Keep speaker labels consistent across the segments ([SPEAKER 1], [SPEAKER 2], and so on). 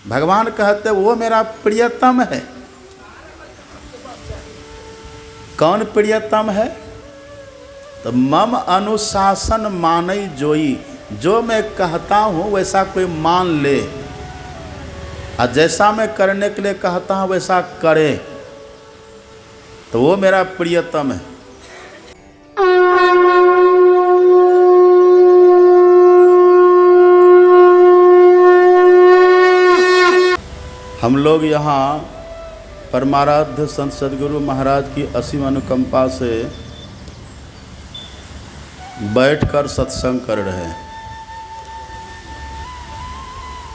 [SPEAKER 1] भगवान कहते वो मेरा प्रियतम है। कौन प्रियतम है? तो मम अनुशासन मानई जोई, जो मैं कहता हूँ वैसा कोई मान ले और जैसा मैं करने के लिए कहता हूँ वैसा करे, तो वो मेरा प्रियतम है। हम लोग यहाँ परमाराध्य संत सद्गुरु महाराज की असीम अनुकंपा से बैठकर सत्संग कर रहे हैं।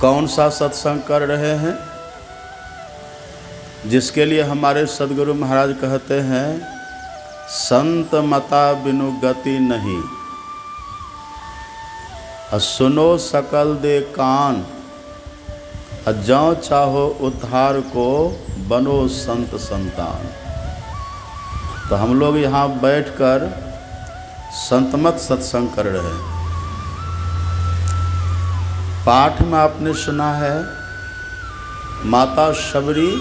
[SPEAKER 1] कौन सा सत्संग कर रहे हैं? जिसके लिए हमारे सद्गुरु महाराज कहते हैं संत मता बिनु गति नहीं, सुनो सकल दे कान, जौ चाहो उद्धार को बनो संत संतान। तो हम लोग यहाँ बैठकर संतमत सत्संग कर रहे हैं। पाठ में आपने सुना है माता शबरी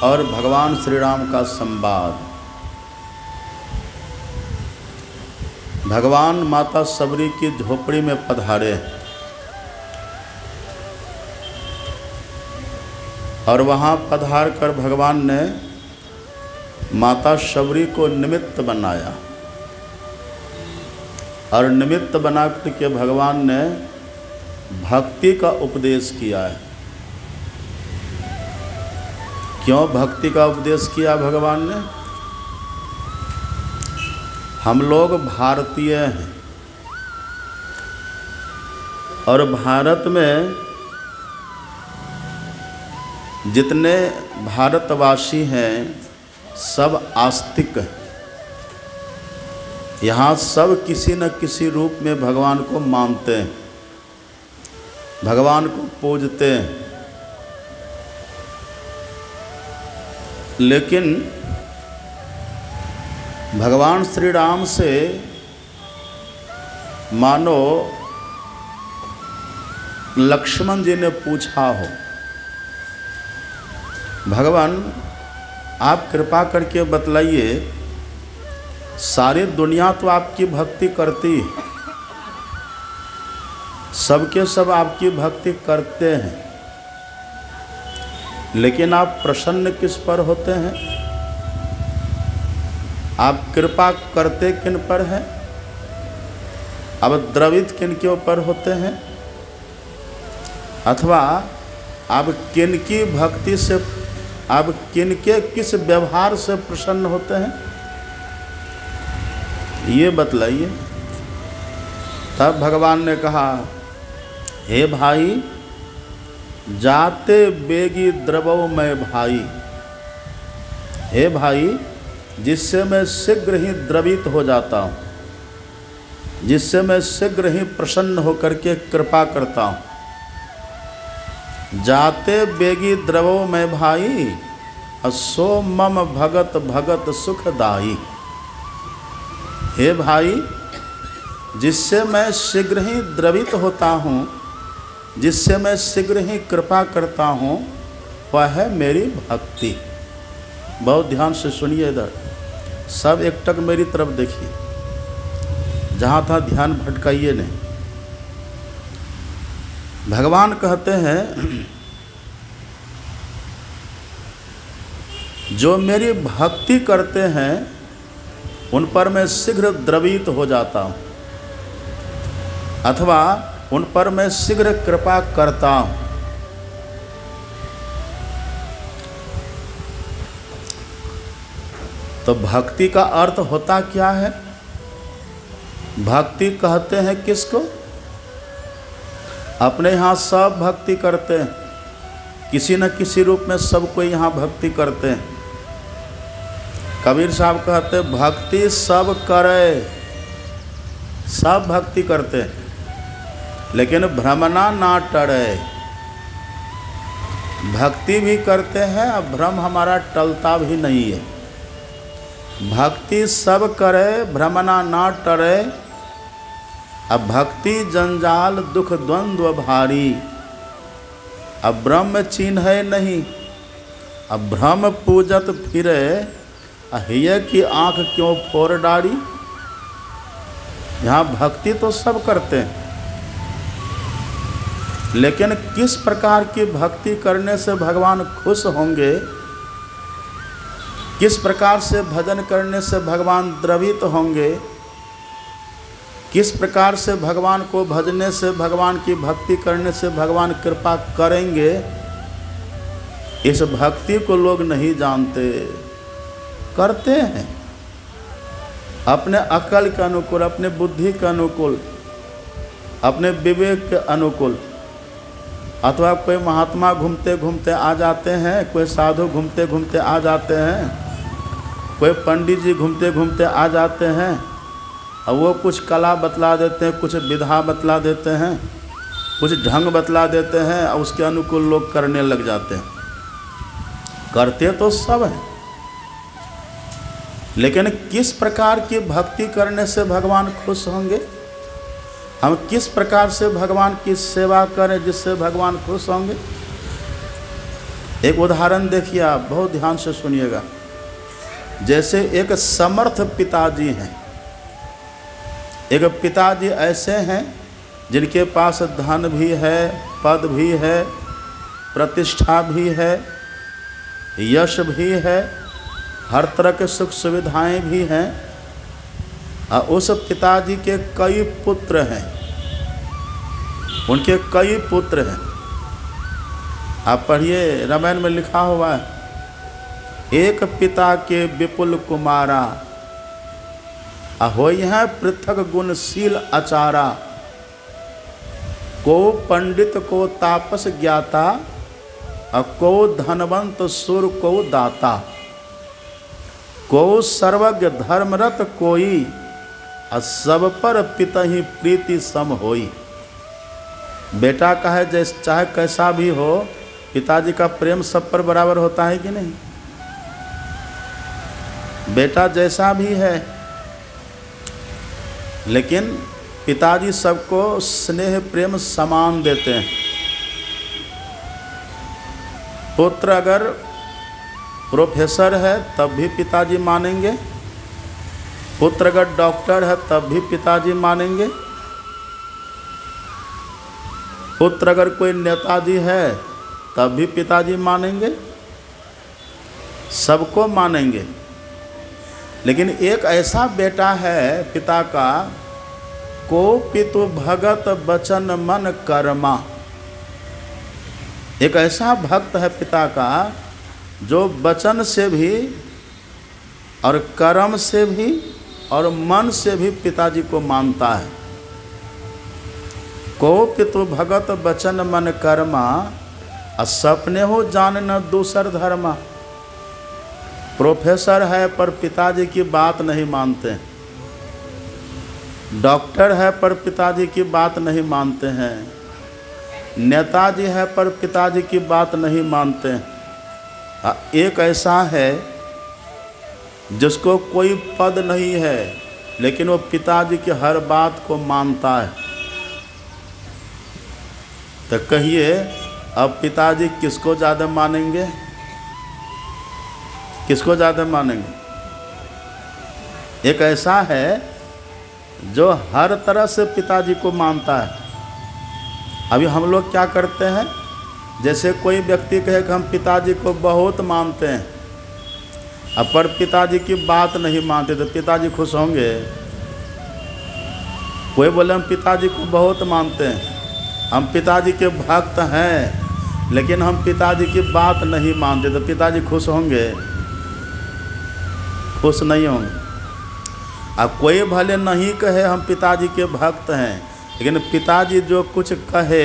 [SPEAKER 1] और भगवान श्री राम का संवाद। भगवान माता शबरी की झोपड़ी में पधारे और वहाँ पधार कर भगवान ने माता शबरी को निमित्त बनाया और निमित्त बना करके भगवान ने भक्ति का उपदेश किया है। क्यों भक्ति का उपदेश किया भगवान ने? हम लोग भारतीय हैं और भारत में जितने भारतवासी हैं सब आस्तिक हैं। यहाँ सब किसी न किसी रूप में भगवान को मानते हैं, भगवान को पूजते हैं। लेकिन भगवान श्री राम से मानो लक्ष्मण जी ने पूछा हो, भगवान आप कृपा करके बतलाइए, सारी दुनिया तो आपकी भक्ति करती है, सबके सब आपकी भक्ति करते हैं, लेकिन आप प्रसन्न किस पर होते हैं? आप कृपा करते किन पर हैं? अब द्रवित किन के ऊपर होते हैं? अथवा आप किन की भक्ति से, आप किन के किस व्यवहार से प्रसन्न होते हैं, ये बतलाइए। तब भगवान ने कहा, हे भाई जाते बेगी द्रवो मैं भाई, हे भाई जिससे मैं शीघ्र ही द्रवित हो जाता हूँ, जिससे मैं शीघ्र ही प्रसन्न होकर के कृपा करता हूँ। जाते बेगी द्रवो मैं भाई, असो मम भगत भगत सुखदाई। हे भाई जिससे मैं शीघ्र ही द्रवित होता हूँ, जिससे मैं शीघ्र ही कृपा करता हूँ, वह है मेरी भक्ति। बहुत ध्यान से सुनिए, इधर सब एकटक मेरी तरफ देखिए, जहाँ था ध्यान भटकाइए नहीं। भगवान कहते हैं जो मेरी भक्ति करते हैं उन पर मैं शीघ्र द्रवित हो जाता हूँ, अथवा उन पर मैं शीघ्र कृपा करता हूँ। तो भक्ति का अर्थ होता क्या है? भक्ति कहते हैं किसको? अपने यहाँ सब भक्ति करते हैं, किसी न किसी रूप में सब कोई यहाँ भक्ति करते हैं। कबीर साहब कहते भक्ति सब करे, सब भक्ति करते हैं, लेकिन भ्रमना ना टरे। भक्ति भी करते हैं और भ्रम हमारा टलता भी नहीं है। भक्ति सब करे भ्रमना ना टरे, अब भक्ति जंजाल दुख द्वंद्व भारी। अब ब्रह्म चिन्ह है नहीं, अब ब्रह्म पूजत फिरे, हिय की आँख क्यों फोड़ डारी। यहाँ भक्ति तो सब करते हैं, लेकिन किस प्रकार की भक्ति करने से भगवान खुश होंगे, किस प्रकार से भजन करने से भगवान द्रवित होंगे, किस प्रकार से भगवान को भजने से, भगवान की भक्ति करने से भगवान कृपा करेंगे, इस भक्ति को लोग नहीं जानते। करते हैं अपने अकल के अनुकूल, अपने बुद्धि के अनुकूल, अपने विवेक के अनुकूल। अथवा कोई महात्मा घूमते घूमते आ जाते हैं, कोई साधु घूमते घूमते आ जाते हैं, कोई पंडित जी घूमते घूमते आ जाते हैं, और वो कुछ कला बतला देते हैं, कुछ विधा बतला देते हैं, कुछ ढंग बतला देते हैं, और उसके अनुकूल लोग करने लग जाते हैं। करते तो सब हैं, लेकिन किस प्रकार की भक्ति करने से भगवान खुश होंगे, हम किस प्रकार से भगवान की सेवा करें जिससे भगवान खुश होंगे। एक उदाहरण देखिए, आप बहुत ध्यान से सुनिएगा। जैसे एक समर्थ पिताजी हैं, एक पिताजी ऐसे हैं जिनके पास धन भी है, पद भी है, प्रतिष्ठा भी है, यश भी है, हर तरह के सुख सुविधाएं भी हैं, और उस पिताजी के कई पुत्र हैं, उनके कई पुत्र हैं। आप पढ़िए, रामायण में लिखा हुआ है, एक पिता के विपुल कुमारा, होई है पृथक गुणशील आचारा, को पंडित को तापस ज्ञाता, को धनवंत सुर को दाता, को सर्वज्ञ धर्मरत कोई, सब पर पितहि प्रीति सम होई। बेटा का है जैसे चाहे कैसा भी हो, पिताजी का प्रेम सब पर बराबर होता है कि नहीं। बेटा जैसा भी है, लेकिन पिताजी सबको स्नेह प्रेम समान देते हैं। पुत्र अगर प्रोफेसर है तब भी पिताजी मानेंगे, पुत्र अगर डॉक्टर है तब भी पिताजी मानेंगे, पुत्र अगर कोई नेताजी है तब भी पिताजी मानेंगे, सबको मानेंगे। लेकिन एक ऐसा बेटा है पिता का, को पितु भगत बचन मन कर्मा। एक ऐसा भक्त है पिता का जो वचन से भी और कर्म से भी और मन से भी पिताजी को मानता है। को पितु भगत बचन मन कर्मा, सपने हो जान न दूसर धर्मा। प्रोफेसर है पर पिताजी की बात नहीं मानते हैं, डॉक्टर है पर पिताजी की बात नहीं मानते हैं, नेताजी है पर पिताजी की बात नहीं मानते हैं। एक ऐसा है जिसको कोई पद नहीं है, लेकिन वो पिताजी की हर बात को मानता है। तो कहिए अब पिताजी किसको ज़्यादा मानेंगे, किसको ज़्यादा मानेंगे। एक ऐसा है जो हर तरह से पिताजी को मानता है। अभी हम लोग क्या करते हैं, जैसे कोई व्यक्ति कहे कि हम पिताजी को बहुत मानते हैं, अब पर पिताजी की बात नहीं मानते, तो पिताजी खुश होंगे। कोई बोले हम पिताजी को बहुत मानते हैं, हम पिताजी के भक्त हैं, लेकिन हम पिताजी की बात नहीं मानते, तो पिताजी खुश होंगे, खुश नहीं होंगे। अब कोई भले नहीं कहे हम पिताजी के भक्त हैं, लेकिन पिताजी जो कुछ कहे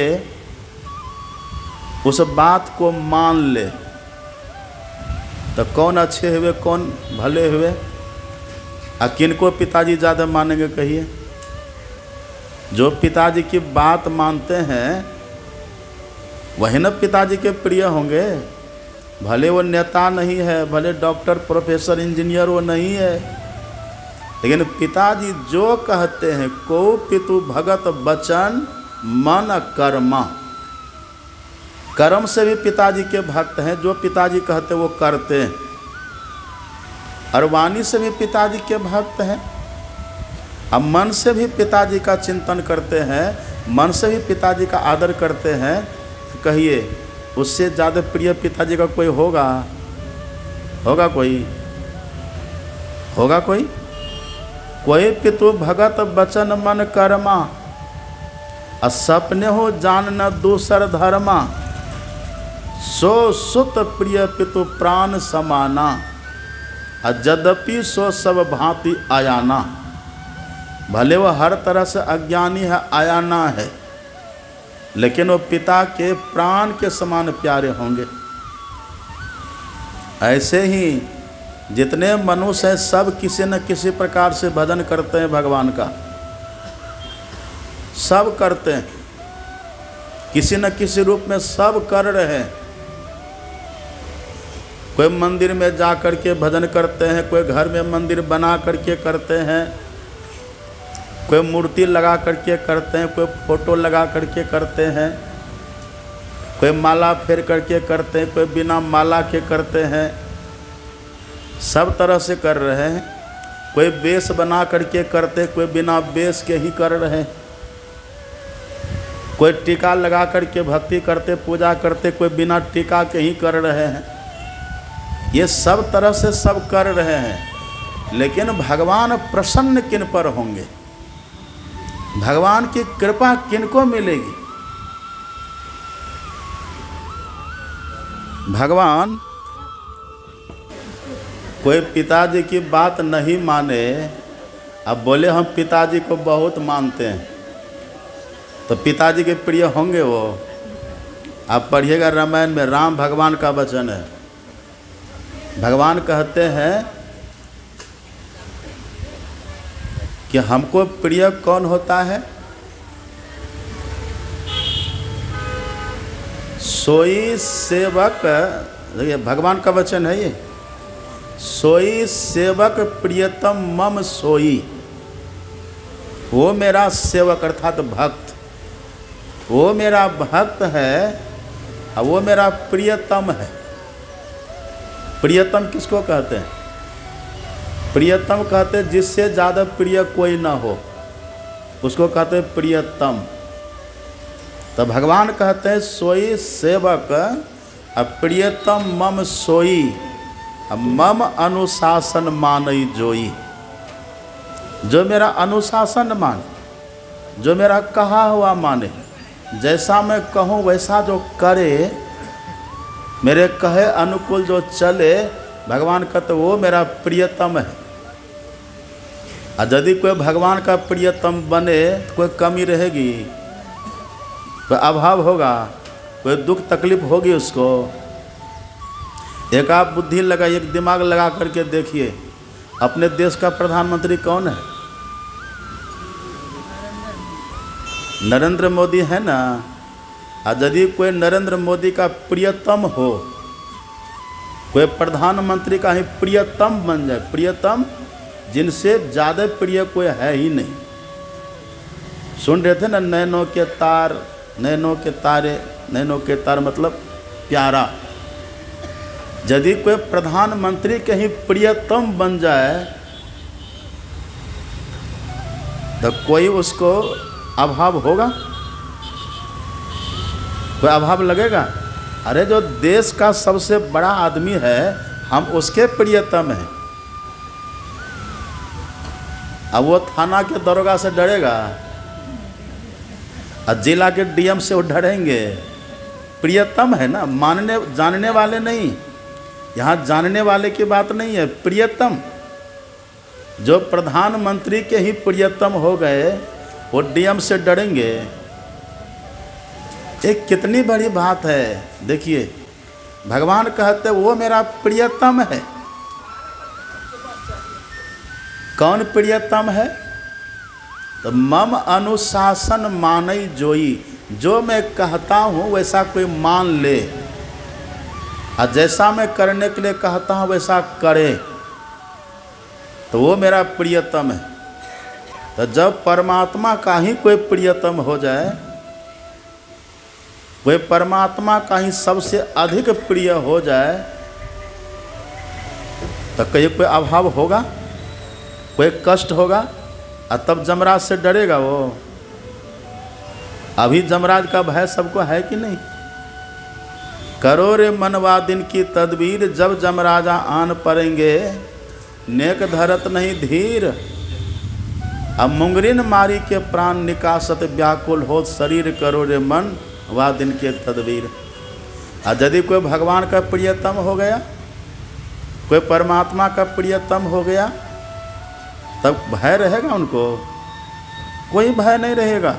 [SPEAKER 1] उस बात को मान ले, तो कौन अच्छे हुए कौन भले हुए। किनको पिताजी ज़्यादा मानेंगे कहिए। जो पिताजी की बात मानते हैं वही न पिताजी के प्रिय होंगे। भले वो नेता नहीं है, भले डॉक्टर प्रोफेसर इंजीनियर वो नहीं है, लेकिन पिताजी जो कहते हैं, को पितु भगत बचन मन कर्मा, कर्म से भी पिताजी के भक्त हैं, जो पिताजी कहते वो करते हैं, और वाणी से भी पिताजी के भक्त हैं। अब मन से भी पिताजी का चिंतन करते हैं, मन से भी पिताजी का आदर करते हैं। कहिए उससे ज़्यादा प्रिय पिताजी का कोई होगा? होगा कोई? होगा कोई? कोई पितु भगत बचन मन कर्मा, असपने हो जान न दूसर धर्मा, सो सुत प्रिय पितु प्राण समाना, यद्यपि सो सब भांति आयाना। भले वो हर तरह से अज्ञानी है, आयाना है, लेकिन वो पिता के प्राण के समान प्यारे होंगे। ऐसे ही जितने मनुष्य हैं सब किसी न किसी प्रकार से भजन करते हैं भगवान का, सब करते हैं, किसी न किसी रूप में सब कर रहे हैं। कोई मंदिर में जा कर के भजन करते हैं, कोई घर में मंदिर बना करके करते हैं, कोई मूर्ति लगा करके करते हैं, कोई फोटो लगा करके करते हैं, कोई माला फेर करके करते हैं, कोई बिना माला के करते हैं, सब तरह से कर रहे हैं। कोई वेश बना करके करते, कोई बिना वेश के ही कर रहे हैं, कोई टीका लगा करके भक्ति करते, पूजा करते, कोई बिना टीका के ही कर रहे हैं। ये सब तरह से सब कर रहे हैं, लेकिन भगवान प्रसन्न किन पर होंगे? भगवान की कृपा किन को मिलेगी? भगवान कोई पिताजी की बात नहीं माने, अब बोले हम पिताजी को बहुत मानते हैं, तो पिताजी के प्रिय होंगे वो? आप पढ़िएगा रामायण में, राम भगवान का वचन है। भगवान कहते हैं कि हमको प्रिय कौन होता है? सोई सेवक, देखिए भगवान का वचन है ये, सोई सेवक प्रियतम मम सोई। वो मेरा सेवक अर्थात भक्त, वो मेरा भक्त है और वो मेरा प्रियतम है। प्रियतम किसको कहते हैं? प्रियतम कहते हैं जिससे ज़्यादा प्रिय कोई ना हो, उसको कहते हैं प्रियतम। तो भगवान कहते हैं सोई सेवक प्रियतम मम सोई, मम अनुशासन मानई जोई। जो मेरा अनुशासन माने, जो मेरा कहा हुआ माने, जैसा मैं कहूँ वैसा जो करे, मेरे कहे अनुकूल जो चले, भगवान कहते वो मेरा प्रियतम है। और यदि कोई भगवान का प्रियतम बने तो कोई कमी रहेगी, कोई अभाव होगा, कोई दुख तकलीफ होगी उसको। एक आप बुद्धि लगा, एक दिमाग लगा करके देखिए, अपने देश का प्रधानमंत्री कौन है? नरेंद्र मोदी है ना। और यदि कोई नरेंद्र मोदी का प्रियतम हो, कोई प्रधानमंत्री का ही प्रियतम बन जाए, प्रियतम जिनसे ज़्यादा प्रिय कोई है ही नहीं। सुन रहे थे ना, नैनों के तार, नैनों के तारे, नैनों के तार मतलब प्यारा। यदि कोई प्रधानमंत्री के ही प्रियतम बन जाए तो कोई उसको अभाव होगा? कोई अभाव लगेगा? अरे जो देश का सबसे बड़ा आदमी है, हम उसके प्रियतम हैं। अब वो थाना के दरोगा से डरेगा और जिला के डीएम से वो डरेंगे? प्रियतम है ना, मानने जानने वाले नहीं। यहाँ जानने वाले की बात नहीं है, प्रियतम। जो प्रधानमंत्री के ही प्रियतम हो गए, वो डीएम से डरेंगे? एक कितनी बड़ी बात है। देखिए भगवान कहते वो मेरा प्रियतम है। कौन प्रियतम है? तो मम अनुशासन मानई जोई, जो मैं कहता हूँ वैसा कोई मान ले, और जैसा मैं करने के लिए कहता हूँ वैसा करे, तो वो मेरा प्रियतम है। तो जब परमात्मा का ही कोई प्रियतम हो जाए वह परमात्मा का ही सबसे अधिक प्रिय हो जाए तो कहीं कोई अभाव होगा, कोई कष्ट होगा, और तब जमराज से डरेगा वो। अभी जमराज का भय सबको है कि नहीं? करो रे मनवा दिन की तदबीर, जब जमराजा आन पड़ेंगे नेक धरत नहीं धीर। अब मुंगरिन मारी के प्राण निकासत, व्याकुल हो शरीर, करो रे मन वा दिन के तदबीर। और यदि कोई भगवान का प्रियतम हो गया, कोई परमात्मा का प्रियतम हो गया, तब भय रहेगा उनको? कोई भय नहीं रहेगा,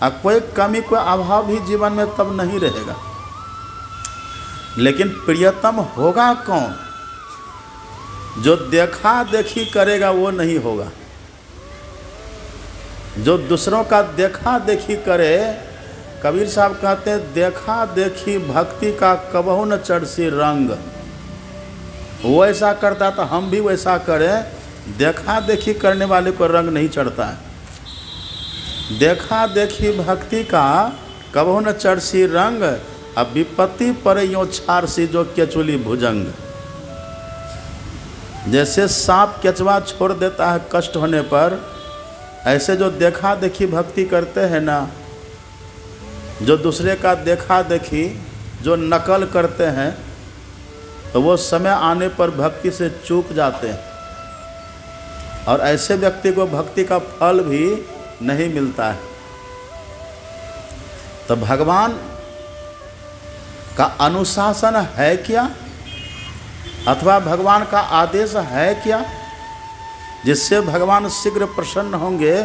[SPEAKER 1] और कोई कमी, कोई अभाव भी जीवन में तब नहीं रहेगा। लेकिन प्रियतम होगा कौन? जो देखा देखी करेगा वो नहीं होगा। जो दूसरों का देखा देखी करे, कबीर साहब कहते हैं देखा देखी भक्ति का कबहू न चढ़सी रंग। वो ऐसा करता तो हम भी वैसा करें। देखा देखी करने वाले को रंग नहीं चढ़ता है। देखा देखी भक्ति का कबहू न चढ़सी रंग, अब विपत्ति पर यो छारसी जो केचुली भुजंग। जैसे सांप केचवा छोड़ देता है कष्ट होने पर, ऐसे जो देखा देखी भक्ति करते हैं ना, जो दूसरे का देखा देखी जो नकल करते हैं, तो वो समय आने पर भक्ति से चूक जाते हैं, और ऐसे व्यक्ति को भक्ति का फल भी नहीं मिलता है। तो भगवान का अनुशासन है क्या, अथवा भगवान का आदेश है क्या, जिससे भगवान शीघ्र प्रसन्न होंगे?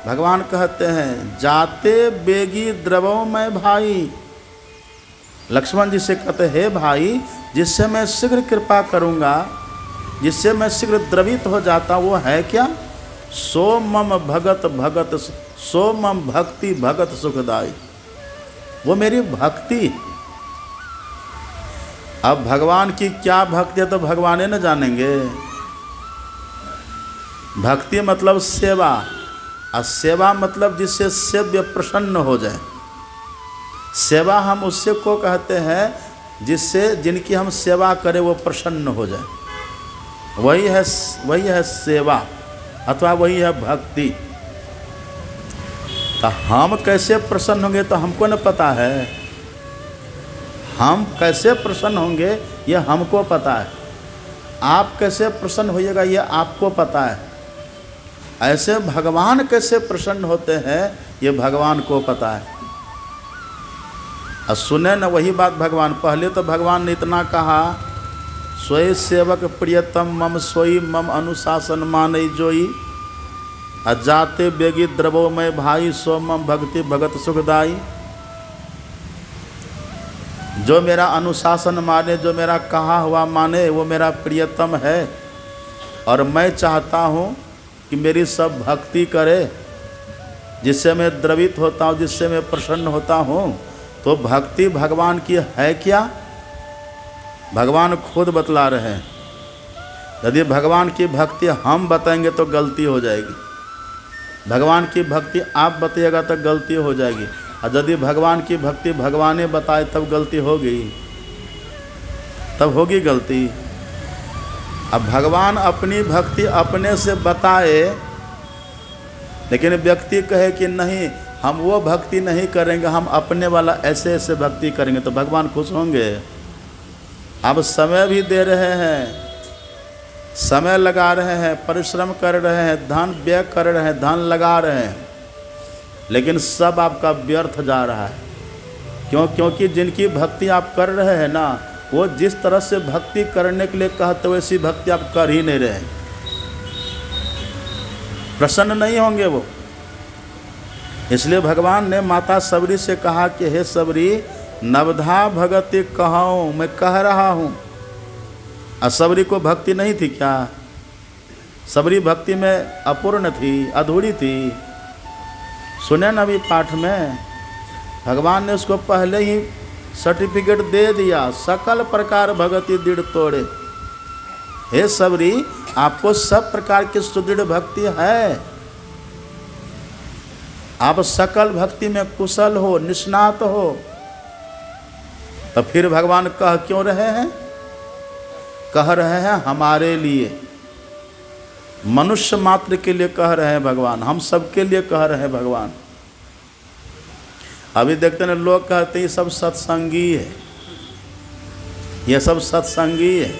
[SPEAKER 1] भगवान कहते हैं जाते बेगी द्रवो मैं भाई। लक्ष्मण जी से कहते हे भाई, जिससे मैं शीघ्र कृपा करूँगा, जिससे मैं शीघ्र द्रवित हो जाता, वो है क्या? सो मम भगत भगत, सो मम भक्ति भगत सुखदाई। वो मेरी भक्ति। अब भगवान की क्या भक्ति है तो भगवान न जानेंगे। भक्ति मतलब सेवा, और सेवा मतलब जिससे सेव्य प्रसन्न हो जाए। सेवा हम उससे को कहते हैं जिससे, जिनकी हम सेवा करें वो प्रसन्न हो जाए। वही है सेवा, अथवा वही है भक्ति। तो हम कैसे प्रसन्न होंगे तो हमको न पता है। हम कैसे प्रसन्न होंगे ये हमको पता है। आप कैसे प्रसन्न होइएगा ये आपको पता है। ऐसे भगवान कैसे प्रसन्न होते हैं ये भगवान को पता है। और सुने न वही बात भगवान, पहले तो भगवान ने इतना कहा सोई सेवक प्रियतम मम सोई मम अनुशासन मानई जोई। अजाते बेगी द्रवो मैं भाई, सो मम भक्ति भगत सुखदाई। जो मेरा अनुशासन माने, जो मेरा कहा हुआ माने, वो मेरा प्रियतम है। और मैं चाहता हूँ कि मेरी सब भक्ति करे, जिससे मैं द्रवित होता हूँ, जिससे मैं प्रसन्न होता हूँ। तो भक्ति भगवान की है क्या? भगवान खुद बतला रहे हैं। यदि भगवान की भक्ति हम बताएंगे तो गलती हो जाएगी। भगवान की भक्ति आप बताइएगा तो गलती हो जाएगी। और यदि भगवान की भक्ति भगवान बताए तब गलती होगी, तब होगी गलती। अब भगवान अपनी भक्ति अपने से बताए, लेकिन व्यक्ति कहे कि नहीं हम वो भक्ति नहीं करेंगे, हम अपने वाला ऐसे ऐसे भक्ति करेंगे, तो भगवान खुश होंगे? अब समय भी दे रहे हैं, समय लगा रहे हैं, परिश्रम कर रहे हैं, धन व्यय कर रहे हैं, धन लगा रहे हैं, लेकिन सब आपका व्यर्थ जा रहा है। क्यों? क्योंकि जिनकी भक्ति आप कर रहे हैं ना, वो जिस तरह से भक्ति करने के लिए कहते वैसी भक्ति आप कर ही नहीं रहे। प्रसन्न नहीं होंगे वो। इसलिए भगवान ने माता सबरी से कहा कि हे सबरी, नवधा भगति कहूँ, मैं कह रहा हूँ। और सबरी को भक्ति नहीं थी क्या? सबरी भक्ति में अपूर्ण थी, अधूरी थी। सुने न अभी पाठ में भगवान ने उसको पहले ही सर्टिफिकेट दे दिया, सकल प्रकार भगति दृढ़ तोड़े। हे सबरी, आपको सब प्रकार की सुदृढ़ भक्ति है। आप सकल भक्ति में कुशल हो, निष्णात हो। तो फिर भगवान कह क्यों रहे हैं? कह रहे हैं हमारे लिए, मनुष्य मात्र के लिए कह रहे हैं भगवान, हम सबके लिए कह रहे हैं भगवान। अभी देखते हैं लोग कहते हैं ये सब सत्संगी है, ये सब सत्संगी है,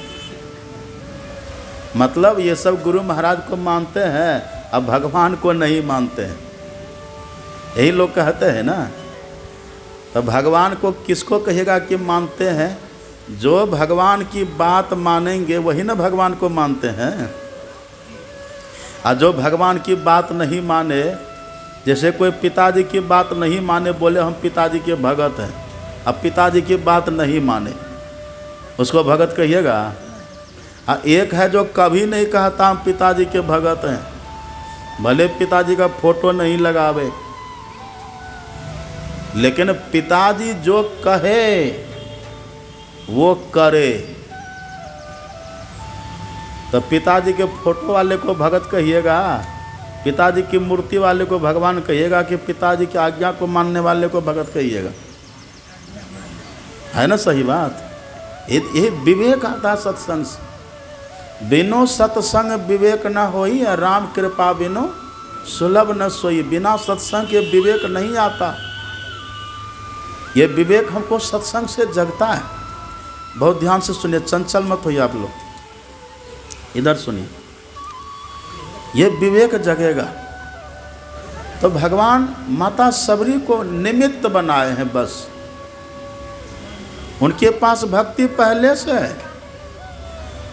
[SPEAKER 1] मतलब ये सब गुरु महाराज को मानते हैं, अब भगवान को नहीं मानते हैं, यही लोग कहते हैं ना। तो भगवान को किसको कहेगा कि मानते हैं? जो भगवान की बात मानेंगे वही ना भगवान को मानते हैं। और जो भगवान की बात नहीं माने, जैसे कोई पिताजी की बात नहीं माने, बोले हम पिताजी के भगत हैं, अब पिताजी की बात नहीं माने, उसको भगत कहिएगा? एक है जो कभी नहीं कहता हम पिताजी के भगत हैं, भले पिताजी का फोटो नहीं लगावे, लेकिन पिताजी जो कहे वो करे। तो पिताजी के फोटो वाले को भगत कहिएगा? पिताजी की मूर्ति वाले को भगवान कहिएगा कि पिताजी की आज्ञा को मानने वाले को भगत कहिएगा? है ना सही बात? ये विवेक आता सत्संग से। बिनो सत्संग विवेक न होई, राम कृपा बिनो सुलभ न सोई। बिना सत्संग के विवेक नहीं आता। ये विवेक हमको सत्संग से जगता है। बहुत ध्यान से सुनिए, चंचल मत होइए आप लोग, इधर सुनिए, ये विवेक जगेगा। तो भगवान माता सबरी को निमित्त बनाए हैं, बस उनके पास भक्ति पहले से है,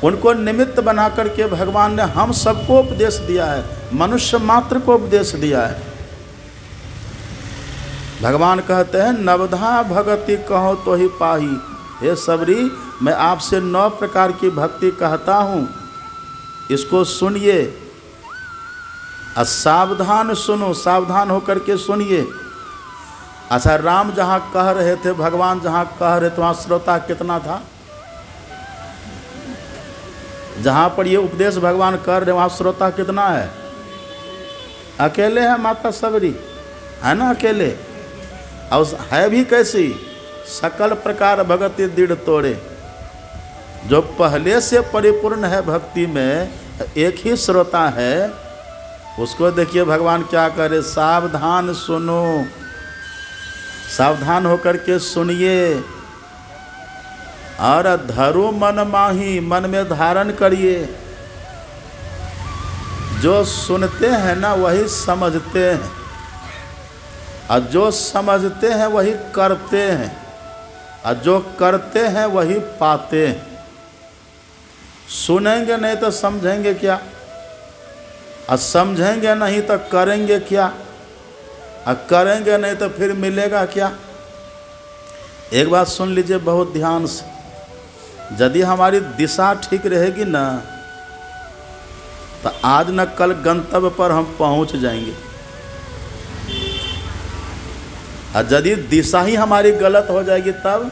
[SPEAKER 1] उनको निमित्त बना करके भगवान ने हम सबको उपदेश दिया है, मनुष्य मात्र को उपदेश दिया है। भगवान कहते हैं नवधा भगति कहो तो ही पाही। हे सबरी, मैं आपसे 9 प्रकार की भक्ति कहता हूँ, इसको सुनिए, सावधान सुनो, सावधान होकर के सुनिए। अच्छा, राम जहाँ कह रहे थे, भगवान जहाँ कह रहे थे, वहाँ श्रोता कितना था? जहाँ पर ये उपदेश भगवान कर रहे वहाँ श्रोता कितना है? अकेले है माता सबरी, है ना, अकेले। और है भी कैसी? सकल प्रकार भगति दृढ़ तोड़े। जो पहले से परिपूर्ण है भक्ति में, एक ही श्रोता है, उसको देखिए भगवान क्या करे, सावधान सुनो, सावधान होकर के सुनिए, और धरो मन माही, मन में धारण करिए। जो सुनते हैं ना वही समझते हैं, और जो समझते हैं वही करते हैं, और जो करते हैं वही पाते हैं। सुनेंगे नहीं तो समझेंगे क्या, और समझेंगे नहीं तो करेंगे क्या, और करेंगे नहीं तो फिर मिलेगा क्या? एक बात सुन लीजिए बहुत ध्यान से, यदि हमारी दिशा ठीक रहेगी ना, तो आज न कल गंतव्य पर हम पहुंच जाएंगे। और यदि दिशा ही हमारी गलत हो जाएगी तब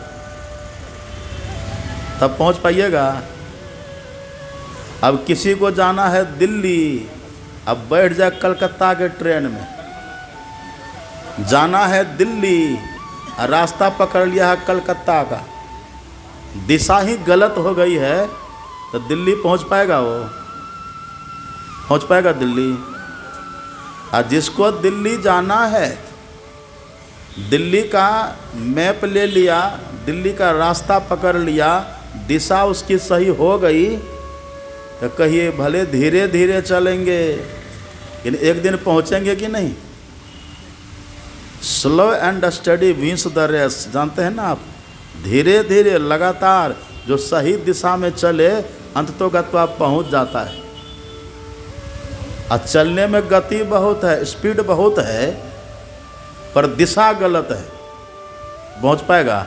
[SPEAKER 1] पहुंच पाइएगा? अब किसी को जाना है दिल्ली, अब बैठ जाए कलकत्ता के ट्रेन में, जाना है दिल्ली, रास्ता पकड़ लिया है कलकत्ता का, दिशा ही गलत हो गई है, तो दिल्ली पहुंच पाएगा? वो पहुंच पाएगा दिल्ली? और जिसको दिल्ली जाना है, दिल्ली का मैप ले लिया, दिल्ली का रास्ता पकड़ लिया, दिशा उसकी सही हो गई, तो कहिए भले धीरे धीरे चलेंगे, लेकिन एक दिन पहुंचेंगे कि नहीं? Slow and study wins the race, जानते हैं ना आप? धीरे धीरे लगातार जो सही दिशा में चले, अंततोगत्वा पहुंच जाता है। और चलने में गति बहुत है, स्पीड बहुत है, पर दिशा गलत है, पहुंच पाएगा?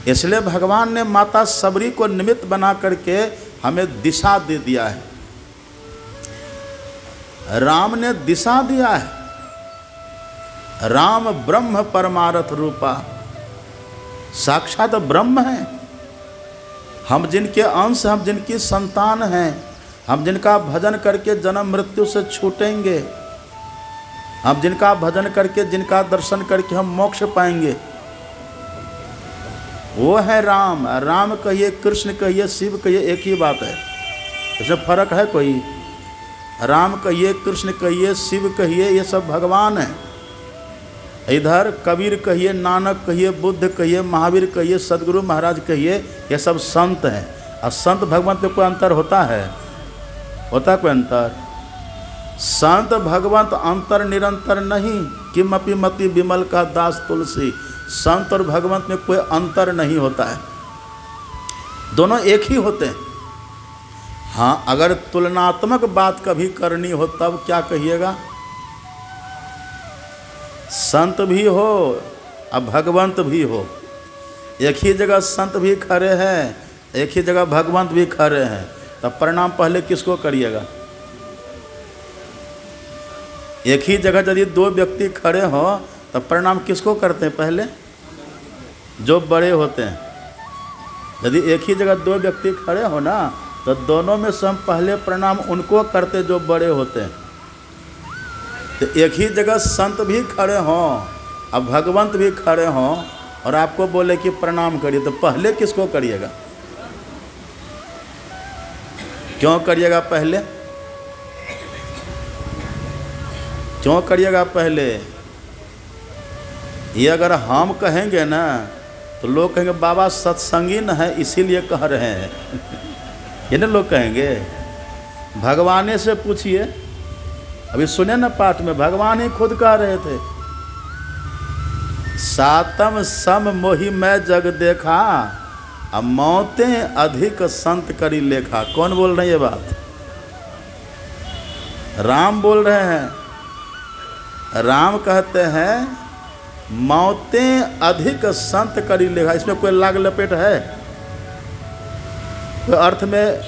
[SPEAKER 1] इसलिए भगवान ने माता सबरी को निमित्त बना करके हमें दिशा दे दिया है। राम ने दिशा दिया है। राम ब्रह्म परमार्थ रूपा, साक्षात ब्रह्म है। हम जिनके अंश, हम जिनकी संतान हैं, हम जिनका भजन करके जन्म मृत्यु से छूटेंगे, हम जिनका भजन करके, जिनका दर्शन करके हम मोक्ष पाएंगे, वो है राम। राम कहिए, कृष्ण कहिए, शिव कहिए, एक ही बात है। इसमें फर्क है कोई? राम कहिए, कृष्ण कहिए, शिव कहिए, ये सब भगवान हैं। इधर कबीर कहिए, नानक कहिए, बुद्ध कहिए, महावीर कहिए, सदगुरु महाराज कहिए, ये सब संत हैं। और संत भगवंत में कोई अंतर होता है? होता कोई अंतर? संत भगवंत अंतर निरंतर नहीं। किमपि मति विमल का दास तुलसी। संत और भगवंत में कोई अंतर नहीं होता है, दोनों एक ही होते हैं। हाँ, अगर तुलनात्मक बात कभी करनी हो तब क्या कहिएगा? संत भी हो और भगवंत भी हो। एक ही जगह संत भी खड़े हैं, एक ही जगह भगवंत भी खड़े हैं, तब प्रणाम पहले किसको करिएगा? एक ही जगह यदि दो व्यक्ति खड़े हों तब प्रणाम किसको करते हैं पहले? जो बड़े होते हैं। यदि एक ही जगह दो व्यक्ति खड़े हो ना, तो दोनों में से हम पहले प्रणाम उनको करते जो बड़े होते हैं। तो एक ही जगह संत भी खड़े हों और भगवंत भी खड़े हों और आपको बोले कि प्रणाम करिए, तो पहले किसको करिएगा? क्यों करिएगा पहले? क्यों करिएगा पहले? ये अगर हम कहेंगे ना तो लोग कहेंगे बाबा सत्संगी न है इसीलिए कह रहे हैं। ये ना लोग कहेंगे। भगवान से पूछिए, अभी सुने ना पाठ में भगवान ही खुद कह रहे थे, सातम सम मोहि मैं जग देखा, अब मौतें अधिक संत करी लेखा। कौन बोल रहे हैं ये बात? राम बोल रहे हैं। राम कहते हैं मौतें अधिक संत करी लेखा। इसमें कोई लाग लपेट है? कोई अर्थ में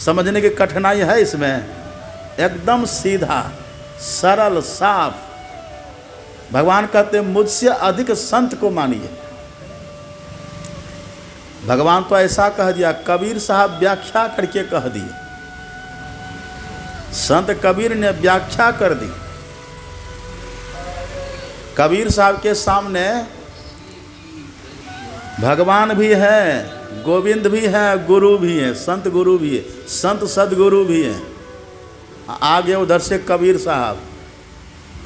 [SPEAKER 1] समझने की कठिनाई है इसमें? एकदम सीधा सरल साफ। भगवान कहते हैं मुझसे अधिक संत को मानिए। भगवान तो ऐसा कह दिया, कबीर साहब व्याख्या करके कह दिए। संत कबीर ने व्याख्या कर दी। कबीर साहब के सामने भगवान भी है, गोविंद भी है, गुरु भी है, संत गुरु भी है, संत सदगुरु भी है। आगे उधर से कबीर साहब।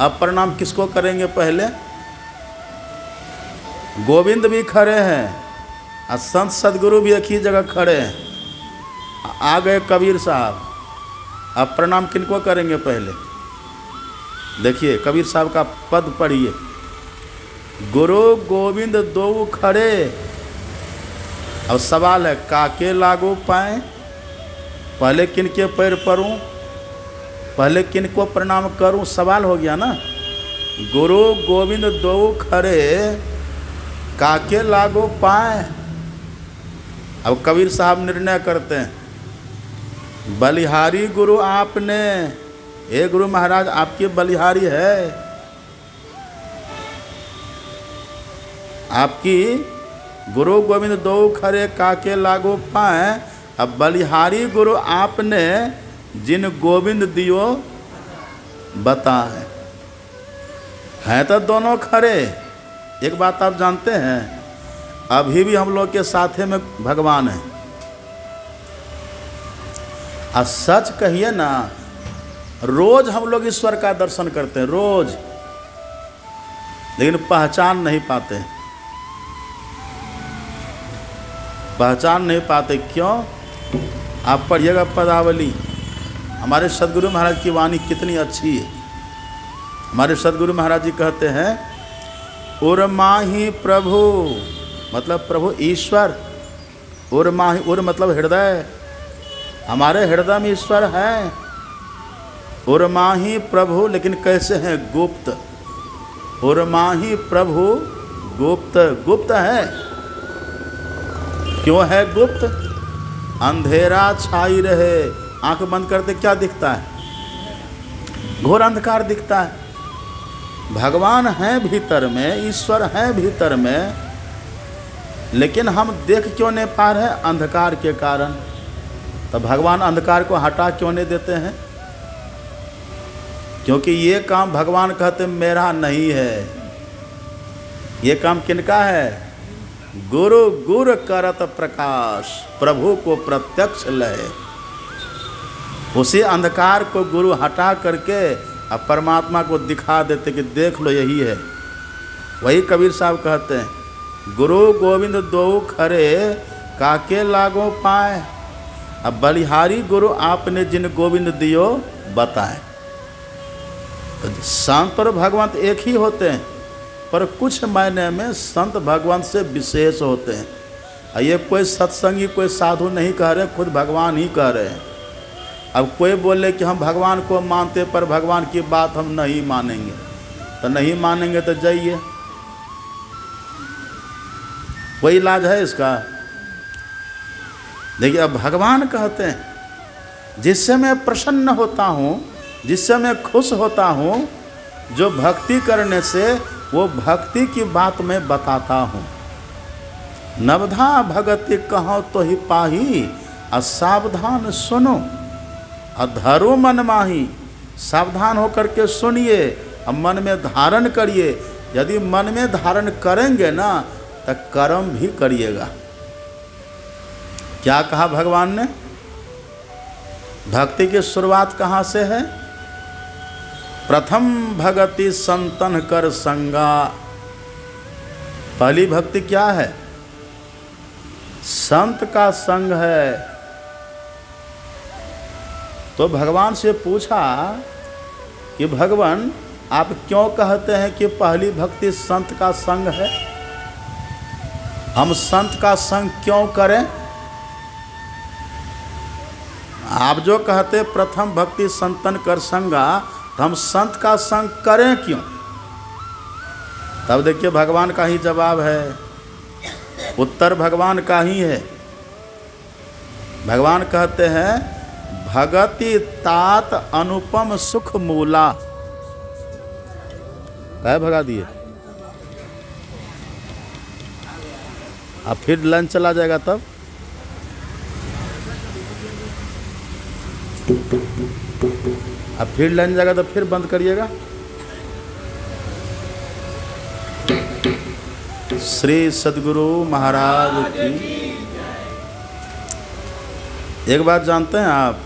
[SPEAKER 1] अब प्रणाम किसको करेंगे पहले? गोविंद भी खड़े हैं और संत सदगुरु भी एक ही जगह खड़े हैं। आ गए कबीर साहब। अब प्रणाम किनको करेंगे पहले? देखिए कबीर साहब का पद पढ़िए, गुरु गोविंद दो खड़े। अब सवाल है काके लागू पाए? पहले किनके पैर परूं, पहले किनको प्रणाम करूं? सवाल हो गया ना। गुरु गोविंद दो खड़े काके लागू पाए। अब कबीर साहब निर्णय करते हैं, बलिहारी गुरु आपने, हे गुरु महाराज आपकी बलिहारी है, आपकी गुरु गोविंद दो खरे काके लागो पाए। अब बलिहारी गुरु आपने जिन गोविंद दियो बताए। हैं तो दोनों खरे। एक बात आप जानते हैं, अभी भी हम लोग के साथे में भगवान है। और सच कहिए ना, रोज हम लोग ईश्वर का दर्शन करते हैं, रोज, लेकिन पहचान नहीं पाते। पहचान नहीं पाते क्यों? आप पढ़िएगा पदावली। हमारे सदगुरु महाराज की वाणी कितनी अच्छी है। हमारे सदगुरु महाराज जी कहते हैं, उर्माही प्रभु, मतलब प्रभु ईश्वर। उर्माही, उर मतलब हृदय। हमारे हृदय में ईश्वर है। उर्माही प्रभु, लेकिन कैसे हैं? गुप्त। उर्माही प्रभु गुप्त। गुप्त है। क्यों है गुप्त? अंधेरा छाई रहे, आंख बंद करते क्या दिखता है? घोर अंधकार दिखता है। भगवान है भीतर में, ईश्वर है भीतर में, लेकिन हम देख क्यों नहीं पा रहे? अंधकार के कारण। तो भगवान अंधकार को हटा क्यों नहीं देते हैं? क्योंकि ये काम भगवान कहते मेरा नहीं है। ये काम किनका है? गुरु गुर करत प्रकाश, प्रभु को प्रत्यक्ष लय। उसी अंधकार को गुरु हटा करके अब परमात्मा को दिखा देते कि देख लो यही है। वही कबीर साहब कहते हैं, गुरु गोविंद दो खरे काके लागो पाए। अब बलिहारी गुरु आपने जिन गोविंद दियो बताएं। संत और भगवंत एक ही होते हैं, पर कुछ मायने में संत भगवंत से विशेष होते हैं। ये कोई सत्संगी कोई साधु नहीं कह रहे, खुद भगवान ही कह रहे हैं। अब कोई बोले कि हम भगवान को मानते पर भगवान की बात हम नहीं मानेंगे, तो नहीं मानेंगे तो जाइए, कोई इलाज है इसका? देखिए, अब भगवान कहते हैं जिससे मैं प्रसन्न होता हूँ, जिससे मैं खुश होता हूँ, जो भक्ति करने से वो भक्ति की बात मैं बताता हूँ। नवधा भगति कहो तो ही पाही, असावधान सुनो अधरो मन माही। सावधान होकर के सुनिए और मन में धारण करिए। यदि मन में धारण करेंगे ना तो कर्म भी करिएगा। क्या कहा भगवान ने? भक्ति की शुरुआत कहाँ से है? प्रथम भगति संतन कर संगा। पहली भक्ति क्या है? संत का संग है। तो भगवान से पूछा कि भगवान आप क्यों कहते हैं कि पहली भक्ति संत का संग है? हम संत का संग क्यों करें? आप जो कहते प्रथम भक्ति संतन कर संगा, तो हम संत का संग करें क्यों? तब देखिए भगवान का ही जवाब है, उत्तर भगवान का ही है। भगवान कहते हैं भगति तात अनुपम सुख मूला। क्या भगा दिए? अब फिर लंच चला जाएगा तब। अब फिर लंच जाएगा तो फिर बंद करिएगा। श्री सद्गुरु महाराज की। एक बात जानते हैं आप,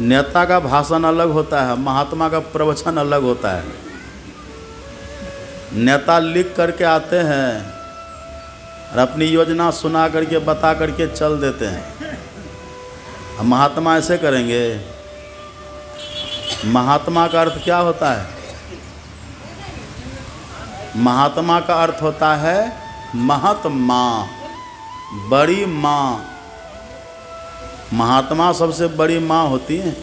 [SPEAKER 1] नेता का भाषण अलग होता है, महात्मा का प्रवचन अलग होता है। नेता लिख करके आते हैं और अपनी योजना सुना करके बता करके चल देते हैं। अब महात्मा ऐसे करेंगे? महात्मा का अर्थ क्या होता है? महात्मा का अर्थ होता है महात्मा, बड़ी माँ। महात्मा सबसे बड़ी माँ होती है।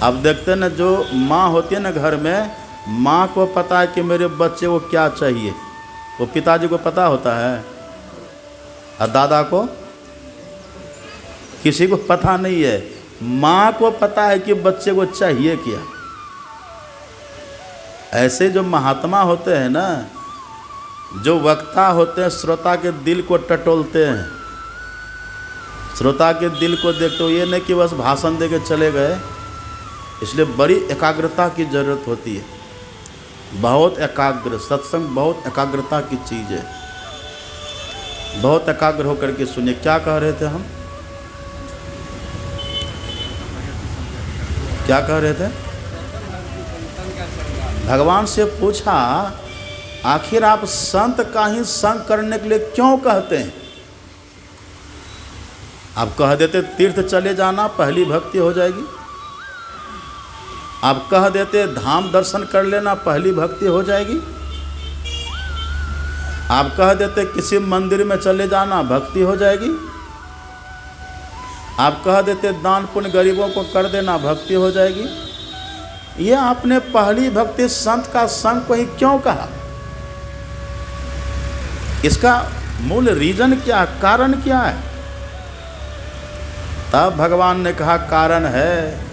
[SPEAKER 1] अब देखते हैं ना, जो माँ होती है ना घर में, माँ को पता है कि मेरे बच्चे को क्या चाहिए। वो पिताजी को पता होता है और दादा को किसी को पता नहीं है। माँ को पता है कि बच्चे को चाहिए क्या। ऐसे जो महात्मा होते हैं ना, जो वक्ता होते हैं, श्रोता के दिल को टटोलते हैं। श्रोता के दिल को देखते हो, ये नहीं कि बस भाषण दे के चले गए। इसलिए बड़ी एकाग्रता की ज़रूरत होती है, बहुत एकाग्र। सत्संग बहुत एकाग्रता की चीज़ है। बहुत एकाग्र होकर के सुनिए। क्या कह रहे थे हम? क्या कह रहे थे? भगवान से पूछा आखिर आप संत का ही संग करने के लिए क्यों कहते हैं? आप कह देते तीर्थ चले जाना, पहली भक्ति हो जाएगी। आप कह देते धाम दर्शन कर लेना, पहली भक्ति हो जाएगी। आप कह देते किसी मंदिर में चले जाना, भक्ति हो जाएगी। आप कह देते दान पुण्य गरीबों को कर देना, भक्ति हो जाएगी। ये आपने पहली भक्ति संत का संग को ही क्यों कहा? इसका मूल रीजन क्या, कारण क्या है? तब भगवान ने कहा कारण है।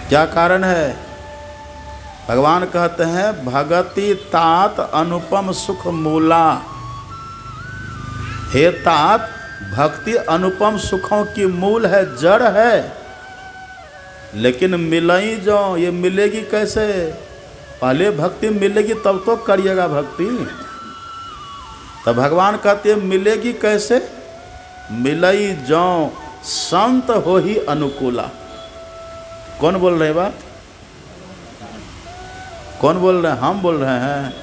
[SPEAKER 1] क्या कारण है? भगवान कहते हैं भगति तात अनुपम सुख मूला। हे तात, भक्ति अनुपम सुखों की मूल है, जड़ है। लेकिन मिलई जो, ये मिलेगी कैसे? पहले भक्ति मिलेगी तब तो करिएगा भक्ति। तो भगवान कहते हैं मिलेगी कैसे? मिलई जो संत हो ही अनुकूला। कौन बोल रहे बात? कौन बोल रहे हैं? हम बोल रहे हैं।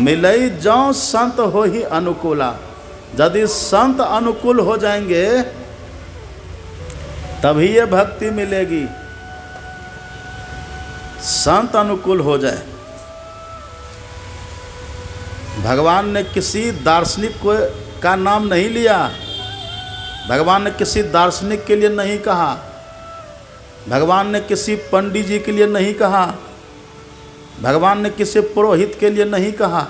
[SPEAKER 1] मिलई जो संत हो ही अनुकूला। यदि संत अनुकूल हो जाएंगे तभी ये भक्ति मिलेगी। संत अनुकूल हो जाए। भगवान ने किसी दार्शनिक को का नाम नहीं लिया। भगवान ने किसी दार्शनिक के लिए नहीं कहा। भगवान ने किसी पंडित जी के लिए नहीं कहा। भगवान ने किसी पुरोहित के लिए नहीं कहा।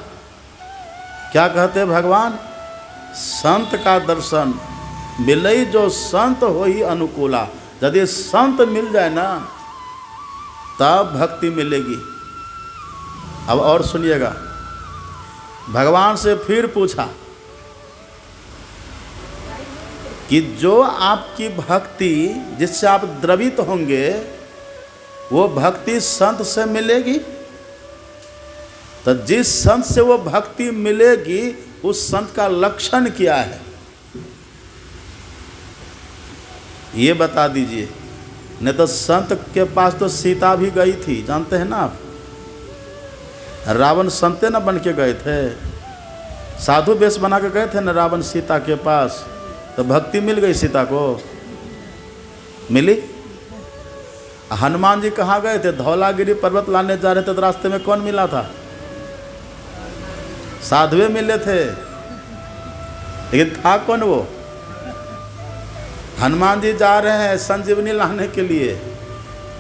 [SPEAKER 1] क्या कहते भगवान? संत का दर्शन मिलई जो संत हो ही अनुकूला। यदि संत मिल जाए ना तब भक्ति मिलेगी। अब और सुनिएगा, भगवान से फिर पूछा कि जो आपकी भक्ति जिससे आप द्रवित होंगे वो भक्ति संत से मिलेगी। तो जिस संत से वो भक्ति मिलेगी उस संत का लक्षण क्या है ये बता दीजिए। नहीं तो संत के पास तो सीता भी गई थी, जानते हैं ना आप। रावण संते न बन के गए थे, साधु वेश बना के गए थे न रावण सीता के पास। तो भक्ति मिल गई सीता को? मिली? हनुमान जी कहाँ गए थे? धौलागिरी पर्वत लाने जा रहे थे तो रास्ते में कौन मिला था? साधुए मिले थे, लेकिन था कौन वो? हनुमान जी जा रहे हैं संजीवनी लाने के लिए,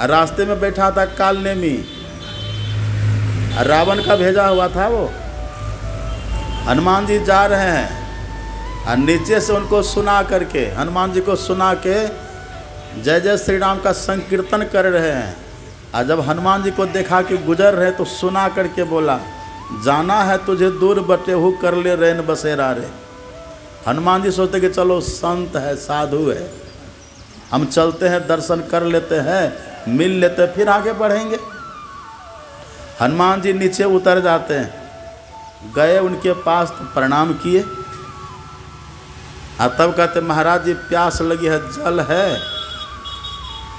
[SPEAKER 1] रास्ते में बैठा था कालनेमी, रावण का भेजा हुआ था वो। हनुमान जी जा रहे हैं और नीचे से उनको सुना करके, हनुमान जी को सुना के जय जय श्री राम का संकीर्तन कर रहे हैं। और जब हनुमान जी को देखा कि गुजर रहे तो सुना करके बोला, जाना है तुझे दूर बटे हु कर ले रैन बसेरा रे। हनुमान जी सोचते कि चलो संत है, साधु है, हम चलते हैं, दर्शन कर लेते हैं, मिल लेते हैं, फिर आगे बढ़ेंगे। हनुमान जी नीचे उतर जाते हैं, गए उनके पास तो प्रणाम किए। और तब कहते महाराज जी प्यास लगी है, जल है?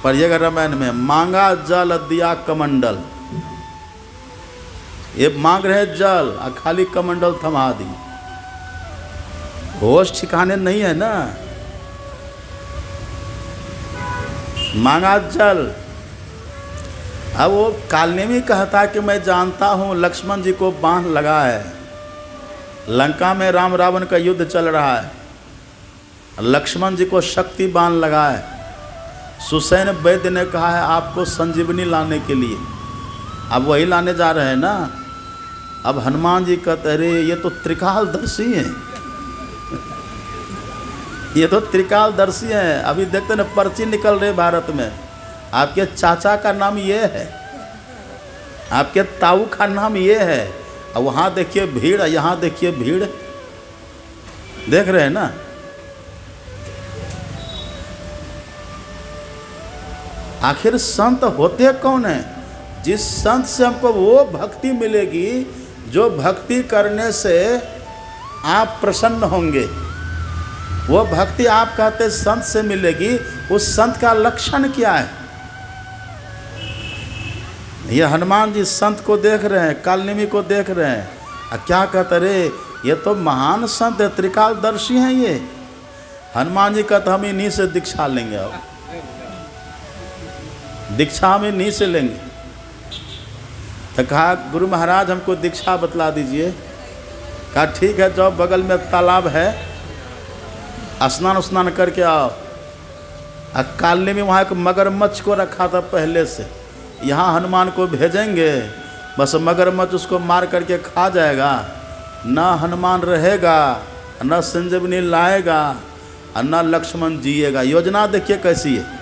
[SPEAKER 1] पढ़िएगा रामायण में, मांगा जल दिया कमंडल। ये मांग रहे जल और खाली कमंडल थमा दी। होश ठिकाने नहीं है ना। मांगा जल। अब वो कालनेमी कहता कि मैं जानता हूँ लक्ष्मण जी को बाण लगा है, लंका में राम रावण का युद्ध चल रहा है, लक्ष्मण जी को शक्ति बाण लगा है। सुसैन वैद्य ने कहा है आपको संजीवनी लाने के लिए, अब वही लाने जा रहे हैं ना। अब हनुमान जी कहते अरे ये तो त्रिकालदर्शी हैं, ये तो त्रिकालदर्शी हैं। अभी देखते ना पर्ची निकल रहे भारत में, आपके चाचा का नाम ये है, आपके ताऊ का नाम ये है, और वहाँ देखिए भीड़, यहाँ देखिए भीड़, देख रहे हैं ना। आखिर संत होते कौन है? जिस संत से हमको वो भक्ति मिलेगी जो भक्ति करने से आप प्रसन्न होंगे। वो भक्ति आप कहते संत से मिलेगी, उस संत का लक्षण क्या है? ये हनुमान जी संत को देख रहे हैं, कालनेमी को देख रहे हैं, और क्या कहते रे ये तो महान संत है, त्रिकालदर्शी हैं ये। हनुमान जी कहते हम इन्हीं से दीक्षा लेंगे, अब दीक्षा हम इन्हीं से लेंगे। तो कहा गुरु महाराज हमको दीक्षा बतला दीजिए। कहा ठीक है, जाओ बगल में तालाब है, स्नान स्नान करके आओ। कालने में वहाँ एक मगरमच्छ को रखा था पहले से, यहाँ हनुमान को भेजेंगे, बस मगरमच्छ उसको मार करके खा जाएगा, न हनुमान रहेगा, न संजीवनी लाएगा, और न लक्ष्मण जिएगा। योजना देखिए कैसी है।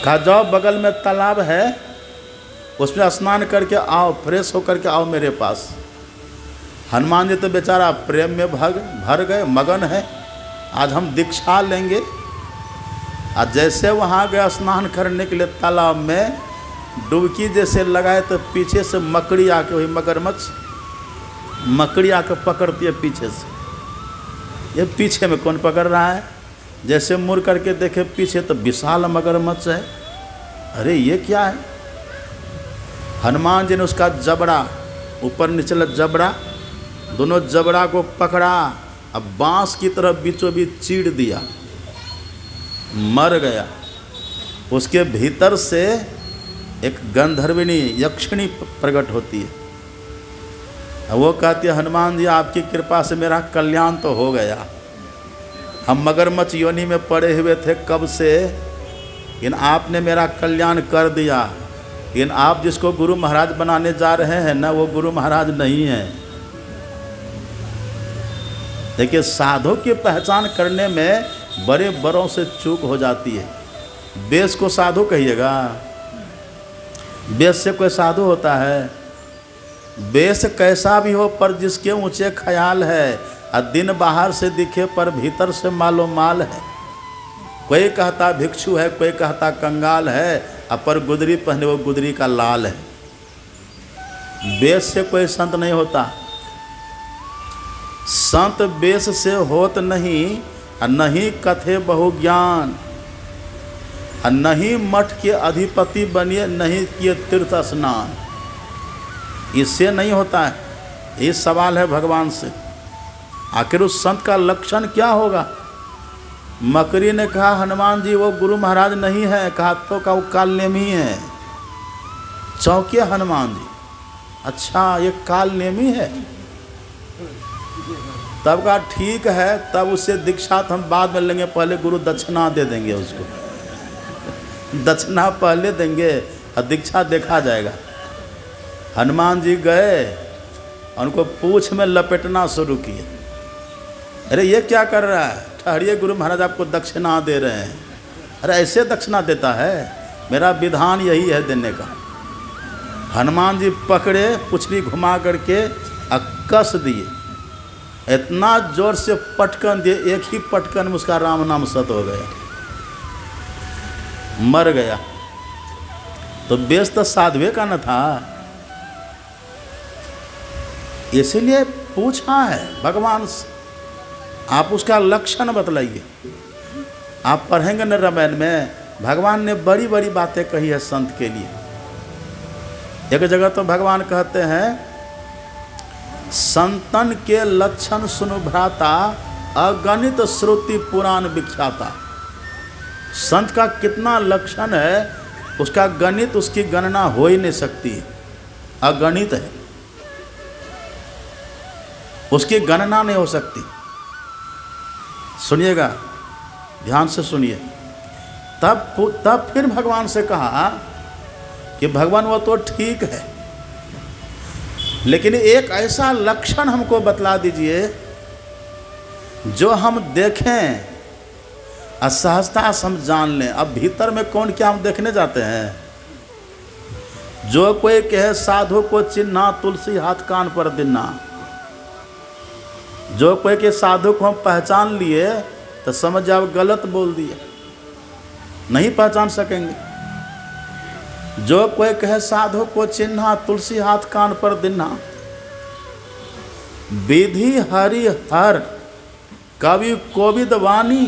[SPEAKER 1] कहा जाओ बगल में तालाब है, उसमें स्नान करके आओ, फ्रेश होकर के आओ मेरे पास। हनुमान जी तो बेचारा प्रेम में भर गए, मगन है, आज हम दीक्षा लेंगे। और जैसे वहाँ गए स्नान करने के लिए तालाब में, डुबकी जैसे लगाए तो पीछे से मकड़ी आके, वही मगरमच्छ मकड़ी आकर पकड़ती है पीछे से। ये पीछे में कौन पकड़ रहा है? जैसे मुड़ करके देखे पीछे तो विशाल मगरमच्छ है। अरे ये क्या है? हनुमान जी ने उसका जबड़ा, ऊपर निचला जबड़ा, दोनों जबड़ा को पकड़ा, अब बांस की तरह बीचों बीच चीड़ दिया, मर गया। उसके भीतर से एक गंधर्विनी यक्षिणी प्रकट होती है। वो कहती है, हनुमान जी आपकी कृपा से मेरा कल्याण तो हो गया। हम मगरमच्छ योनि में पड़े हुए थे कब से, लेकिन आपने मेरा कल्याण कर दिया। लेकिन आप जिसको गुरु महाराज बनाने जा रहे हैं ना, वो गुरु महाराज नहीं है। देखिए, साधु की पहचान करने में बड़े बड़ों से चूक हो जाती है। वेश को साधु कहिएगा? वेश से कोई साधु होता है? वेश कैसा भी हो, पर जिसके ऊंचे ख्याल है और दिन बाहर से दिखे पर भीतर से मालो माल है। कोई कहता भिक्षु है, कोई कहता कंगाल है, और पर गुदरी पहने वो गुदरी का लाल है। वेश से कोई संत नहीं होता। संत वेश से होत नहीं, और नहीं कथे बहु ज्ञान, और नहीं मठ के अधिपति बनिए, नहीं किए तीर्थ स्नान। इससे नहीं होता है। ये सवाल है भगवान से, आखिर उस संत का लक्षण क्या होगा? मकरी ने कहा, हनुमान जी वो गुरु महाराज नहीं है। कहा तो का वो कालनेमी है। चौंके हनुमान जी, अच्छा ये कालनेमी है? तब कहा ठीक है, तब उससे दीक्षा हम बाद में लेंगे, पहले गुरु दक्षिणा दे देंगे उसको। दक्षिणा पहले देंगे और दीक्षा देखा जाएगा। हनुमान जी गए, उनको पूंछ में लपेटना शुरू किए। अरे ये क्या कर रहा है? ठहरिए, गुरु महाराज आपको दक्षिणा दे रहे हैं। अरे ऐसे दक्षिणा देता है? मेरा विधान यही है देने का। हनुमान जी पकड़े, पुछड़ी घुमा करके कस दिए, इतना जोर से पटकन दिए, एक ही पटकन में उसका राम नाम सत हो गया, मर गया। तो वेश तो साधुए का न था। इसीलिए पूछा है भगवान से, आप उसका लक्षण बतलाइए। आप पढ़ेंगे न रामायण में, भगवान ने बड़ी बड़ी बातें कही है संत के लिए। एक जगह तो भगवान कहते हैं, संतन के लक्षण सुनु भ्राता, अगणित श्रुति पुराण विख्याता। संत का कितना लक्षण है, उसका गणित, उसकी गणना हो ही नहीं सकती, अगणित है, उसकी गणना नहीं हो सकती। सुनिएगा, ध्यान से सुनिए। तब फिर भगवान से कहा कि भगवान वो तो ठीक है, लेकिन एक ऐसा लक्षण हमको बतला दीजिए जो हम देखें और सहजता से हम जान लें। अब भीतर में कौन क्या हम देखने जाते हैं? जो कोई कहे साधु को चिन्हा, तुलसी हाथ कान पर दिन्ना। जो कोई के साधु को हम पहचान लिए तो समझ जाओ गलत बोल दिए, नहीं पहचान सकेंगे। जो कोई कहे साधु को चिन्हा, तुलसी हाथ कान पर दिन्हा। विधि हरि हर कवि कोविद वाणी,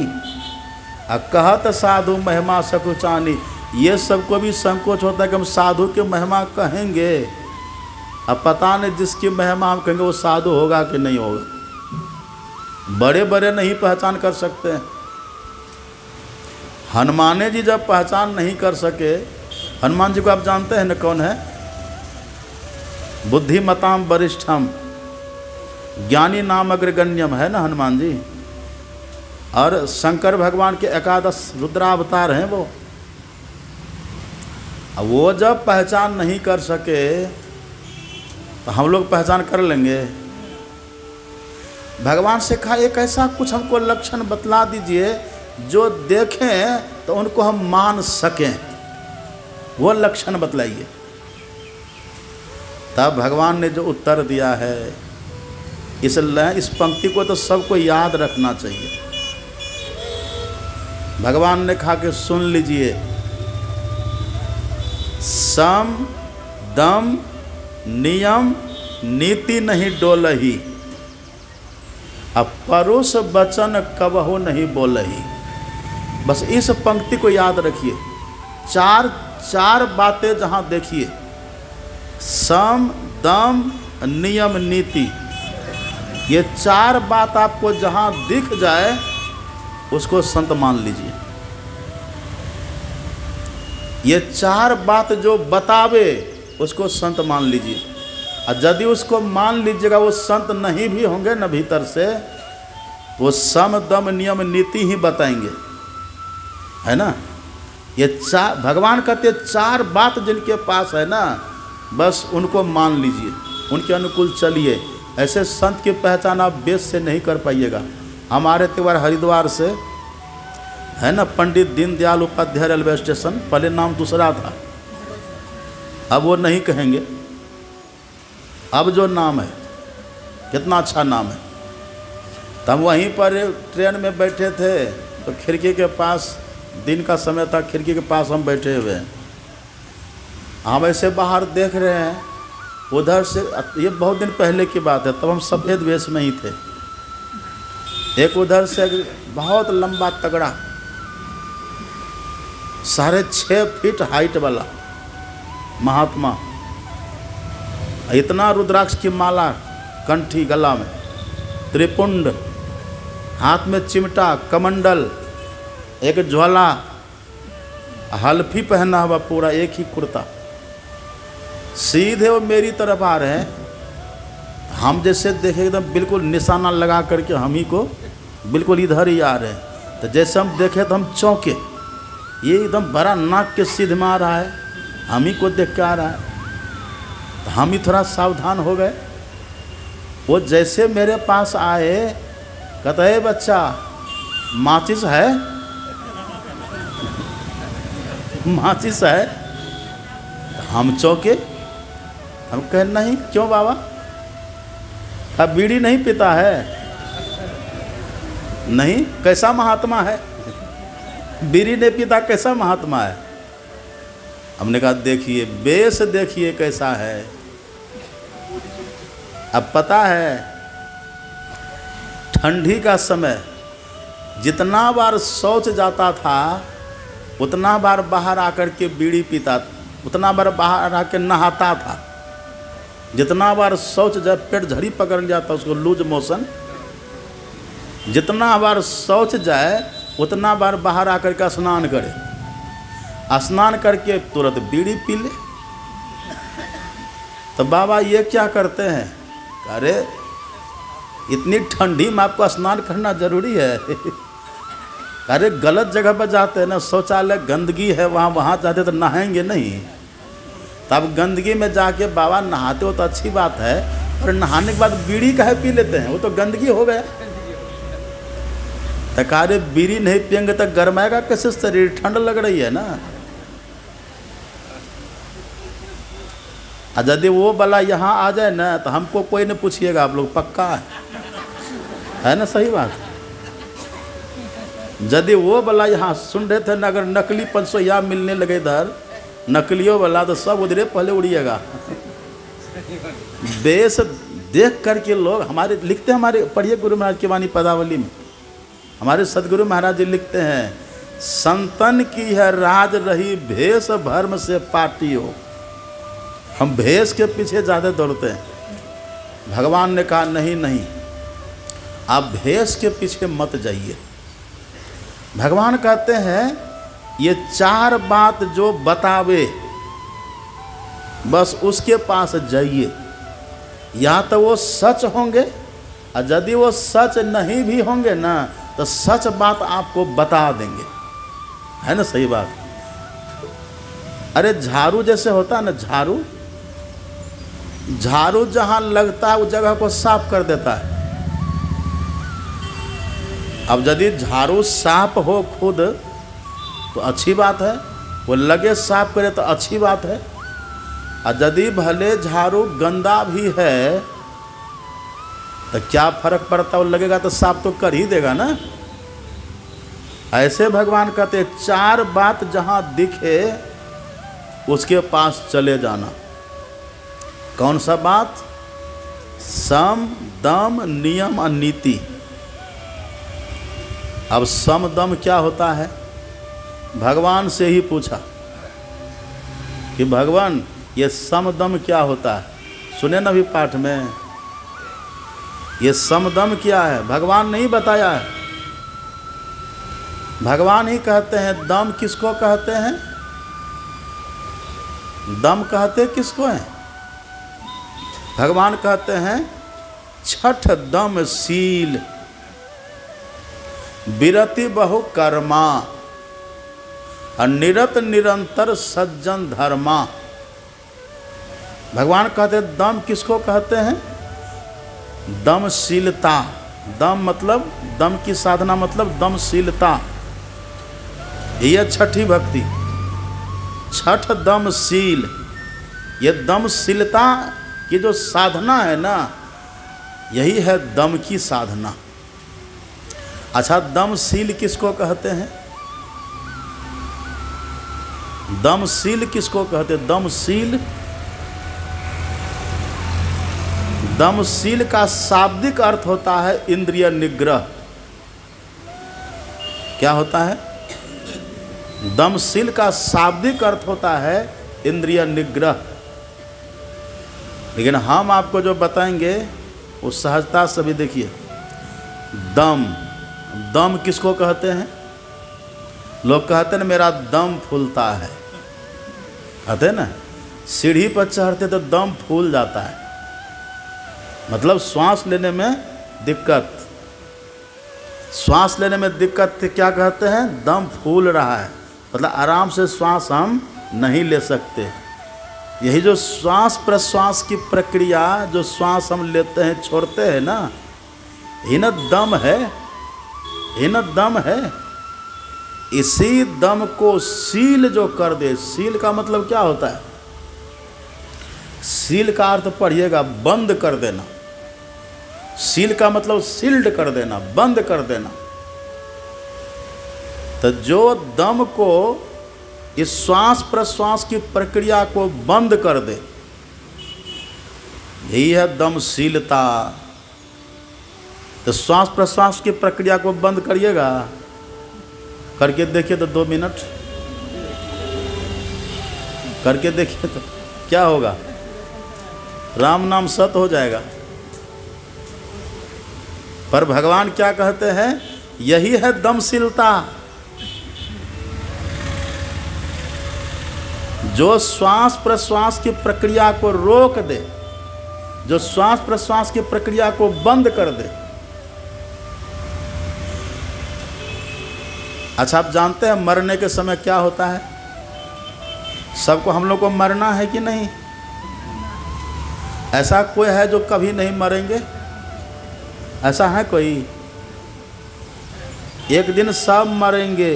[SPEAKER 1] कहत साधु महिमा सकुचानी। ये सबको भी संकोच होता है कि हम साधु की महिमा कहेंगे, अब पता नहीं जिसकी महिमा हम कहेंगे वो साधु होगा कि नहीं होगा। बड़े बड़े नहीं पहचान कर सकते। हनुमान जी जब पहचान नहीं कर सके, हनुमान जी को आप जानते हैं न कौन है? बुद्धिमताम वरिष्ठम, ज्ञानी नाम अग्रगण्यम है ना हनुमान जी। और शंकर भगवान के 11 रुद्रावतार हैं वो। वो जब पहचान नहीं कर सके तो हम लोग पहचान कर लेंगे। भगवान से कहा एक ऐसा कुछ हमको लक्षण बतला दीजिए जो देखें तो उनको हम मान सकें, वो लक्षण बतलाइए। तब भगवान ने जो उत्तर दिया है, इस पंक्ति को तो सबको याद रखना चाहिए। भगवान ने कहा कि सुन लीजिए, सम दम नियम नीति नहीं डोलही, अब परोस वचन कबहु नहीं बोलही। बस इस पंक्ति को याद रखिए। चार बातें जहाँ देखिए, सम दम नियम नीति, ये 4 बात आपको जहाँ दिख जाए उसको संत मान लीजिए। ये 4 बात जो बतावे उसको संत मान लीजिए। और यदि उसको मान लीजिएगा वो संत नहीं भी होंगे न भीतर से, वो सम दम नियम नीति ही बताएंगे, है ना। ये भगवान कहते 4 बात जिनके पास है ना, बस उनको मान लीजिए, उनके अनुकूल चलिए। ऐसे संत की पहचान आप वेद से नहीं कर पाइएगा। हमारे त्योहार हरिद्वार से है ना, पंडित दीनदयाल उपाध्याय रेलवे स्टेशन, पहले नाम दूसरा था, अब वो नहीं कहेंगे, अब जो नाम है कितना अच्छा नाम है। तब वहीं पर ट्रेन में बैठे थे तो खिड़की के पास, दिन का समय था, खिड़की के पास हम बैठे हुए हैं। हम ऐसे बाहर देख रहे हैं, उधर से, ये बहुत दिन पहले की बात है, तब हम सफ़ेद वेश में ही थे। एक उधर से बहुत लंबा तगड़ा 6.5 फीट हाइट वाला महात्मा, इतना रुद्राक्ष की माला कंठी गला में, त्रिपुंड, हाथ में चिमटा, कमंडल, एक ज्वाला, हल्फी पहना हुआ पूरा, एक ही कुर्ता, सीधे वो मेरी तरफ आ रहे हैं। हम जैसे देखे एकदम बिल्कुल निशाना लगा करके हम ही को बिल्कुल इधर ही आ रहे हैं। तो जैसे हम देखे तो हम चौंके, ये एकदम बड़ा नाक के सीध में आ रहा है, हम ही को देख के आ रहा है। तो हम ही थोड़ा सावधान हो गए। वो जैसे मेरे पास आए, कहता है बच्चा माचिस है, माचिस है। हम चौंके, हम कहे नहीं, क्यों बाबा, अब बीड़ी नहीं पीता है? नहीं, कैसा महात्मा है, बीड़ी नहीं पीता, कैसा महात्मा है? हमने कहा देखिए बेस देखिए कैसा है। अब पता है ठंडी का समय जितना बार शौच जाता था उतना बार बाहर आकर के बीड़ी पीता, उतना बार बाहर आकर नहाता था। जितना बार शौच जब पेट झड़ी पकड़ जाता उसको लूज मोशन, जितना बार शौच जाए उतना बार बाहर आकर के स्नान करे, स्नान करके तुरंत बीड़ी पी ले। तो बाबा ये क्या करते हैं? अरे इतनी ठंडी में आपको स्नान करना जरूरी है? अरे गलत जगह पर जाते हैं ना, शौचालय गंदगी है, वहाँ जाते तो नहाएंगे नहीं। तब गंदगी में जाके बाबा नहाते हो तो अच्छी बात है, और नहाने के बाद बीड़ी काहे पी लेते हैं? वो तो गंदगी हो गया। तो कहा रे बीड़ी नहीं पियेंगे तो गर्माएगा कैसे शरीर, ठंड लग रही है ना। और यदि वो वाला यहाँ आ जाए ना तो हमको कोई नहीं पूछिएगा, आप लोग पक्का है ना, सही बात। यदि वो वाला यहाँ सुन रहे थे ना, अगर नकली 500 यहाँ मिलने लगे इधर, नकलियों वाला, तो सब उधरे पहले उड़िएगा। देश देख करके लोग हमारे लिखते हैं, हमारे पढ़िए गुरु महाराज की वाणी पदावली में, हमारे सदगुरु महाराज जी लिखते हैं, संतन की है राज रही भेष भर्म से पाटी हो। हम भेष के पीछे ज़्यादा दौड़ते हैं। भगवान ने कहा नहीं नहीं, आप भेष के पीछे मत जाइए। भगवान कहते हैं ये 4 बात जो बतावे बस उसके पास जाइए, या तो वो सच होंगे, और यदि वो सच नहीं भी होंगे ना तो सच बात आपको बता देंगे, है ना, सही बात। अरे झाड़ू जैसे होता है ना, झाड़ू जहाँ लगता है उस जगह को साफ कर देता है। अब यदि झाड़ू साफ हो खुद तो अच्छी बात है, वो लगे साफ करे तो अच्छी बात है। और यदि भले झाड़ू गंदा भी है तो क्या फर्क पड़ता, वो लगेगा तो साफ तो कर ही देगा ना। ऐसे भगवान कहते 4 बात जहाँ दिखे उसके पास चले जाना। कौन सा बात? सम दम नियम और नीति। अब सम दम क्या होता है, भगवान से ही पूछा कि भगवान ये सम दम क्या होता है। सुने ना भी पाठ में, ये सम दम क्या है, भगवान नहीं बताया है। भगवान ही कहते हैं दम किसको कहते हैं, दम कहते किसको हैं। भगवान कहते हैं छठ दम शील विरति बहु कर्मा निरत निरंतर सज्जन धर्मा। भगवान कहते हैं दम किसको कहते हैं, दमशीलता। दम मतलब, दम की साधना मतलब दमशीलता। यह छठी भक्ति, छठ दमशील। ये दमशीलता की जो साधना है ना, यही है दम की साधना। अच्छा, दमशील किसको कहते हैं, दमशील किसको कहते हैं, दमशील। दमशील का शाब्दिक अर्थ होता है इंद्रिय निग्रह। क्या होता है, दमशील का शाब्दिक अर्थ होता है इंद्रिय निग्रह। लेकिन हम आपको जो बताएंगे उस सहजता से भी देखिए। दम, दम किसको कहते हैं, लोग कहते हैं मेरा दम फूलता है, कहते हैं ना, सीढ़ी पर चढ़ते तो दम फूल जाता है, मतलब श्वास लेने में दिक्कत, श्वास लेने में दिक्कत क्या कहते हैं, दम फूल रहा है, मतलब आराम से श्वास हम नहीं ले सकते। यही जो श्वास प्रश्वास की प्रक्रिया, जो श्वास हम लेते हैं छोड़ते हैं ना, ही न दम है, ही न दम है। इसी दम को सील जो कर दे, सील का मतलब क्या होता है, सील का अर्थ पढ़िएगा बंद कर देना। सील का मतलब सील्ड कर देना, बंद कर देना। तो जो दम को, इस श्वास प्रश्वास की प्रक्रिया को बंद कर दे, यही है दमशीलता। तो श्वास प्रश्वास की प्रक्रिया को बंद करिएगा, करके देखिए तो 2 मिनट करके देखिए तो क्या होगा, राम नाम सत हो जाएगा। पर भगवान क्या कहते हैं, यही है दमशीलता। जो श्वास प्रश्वास की प्रक्रिया को रोक दे, जो श्वास प्रश्वास की प्रक्रिया को बंद कर दे। अच्छा, आप जानते हैं मरने के समय क्या होता है, सबको हम लोग को मरना है कि नहीं। ऐसा कोई है जो कभी नहीं मरेंगे, ऐसा है कोई, एक दिन सब मरेंगे।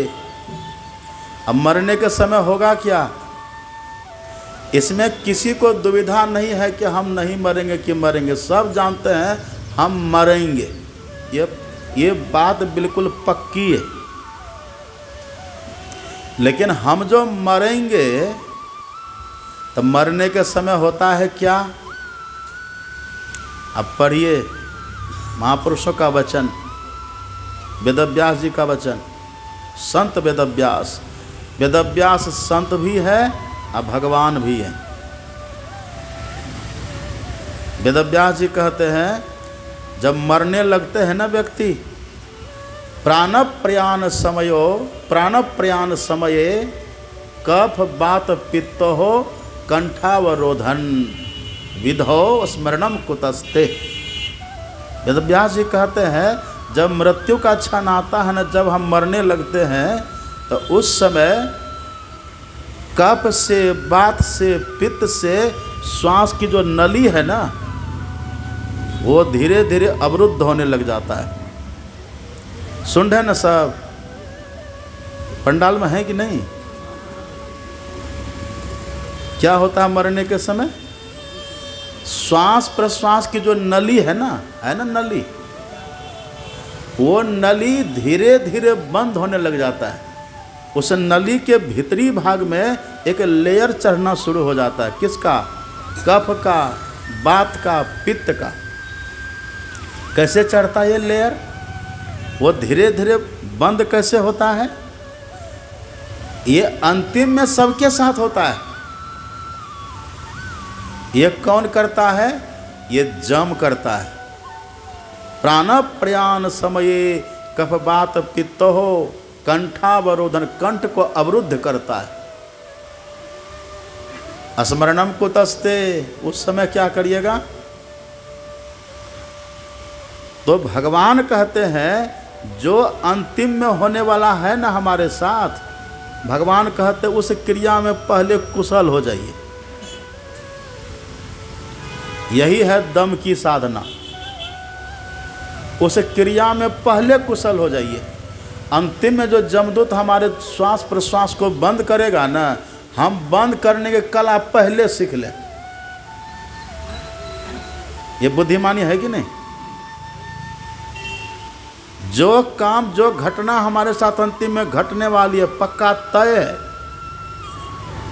[SPEAKER 1] अब मरने के समय होगा क्या, इसमें किसी को दुविधा नहीं है कि हम नहीं मरेंगे कि मरेंगे, सब जानते हैं हम मरेंगे। ये बात बिल्कुल पक्की है। लेकिन हम जो मरेंगे, तो मरने के समय होता है क्या, अब पढ़िए महापुरुषों का वचन, वेदव्यास जी का वचन, संत वेदव्यास। वेदव्यास संत भी है और भगवान भी है। वेदव्यास जी कहते हैं जब मरने लगते हैं ना व्यक्ति, प्राण प्रयाण समये कफ बात पित्त हो कंठावरोधन विधो स्मरणम कुतस्ते। वेदव्यास जी कहते हैं जब मृत्यु का क्षण आता है ना, जब हम मरने लगते हैं, तो उस समय कफ से, बात से, पित्त से श्वास की जो नली है ना, वो धीरे धीरे अवरुद्ध होने लग जाता है। सुन रहे ना सब, पंडाल में है कि नहीं। क्या होता है मरने के समय, श्वास प्रश्वास की जो नली है ना नली, वो नली धीरे धीरे बंद होने लग जाता है। उस नली के भीतरी भाग में एक लेयर चढ़ना शुरू हो जाता है, किसका, कफ का, बात का, पित्त का। कैसे चढ़ता है ये लेयर, वो धीरे धीरे बंद कैसे होता है, ये अंतिम में सबके साथ होता है। ये कौन करता है, ये जम करता है। प्राण प्रयाण समये कफवात पित्तो कंठावरोधन, कंठ को अवरुद्ध करता है। स्मरणम कुतस्ते, उस समय क्या करिएगा। तो भगवान कहते हैं जो अंतिम में होने वाला है ना हमारे साथ, भगवान कहते उस क्रिया में पहले कुशल हो जाइए। यही है दम की साधना, उस क्रिया में पहले कुशल हो जाइए। अंतिम में जो जमदूत हमारे श्वास प्रश्वास को बंद करेगा ना, हम बंद करने की कला पहले सीख लें। ये बुद्धिमानी है कि नहीं। जो काम जो घटना हमारे साथ अंतिम में घटने वाली है, पक्का तय है,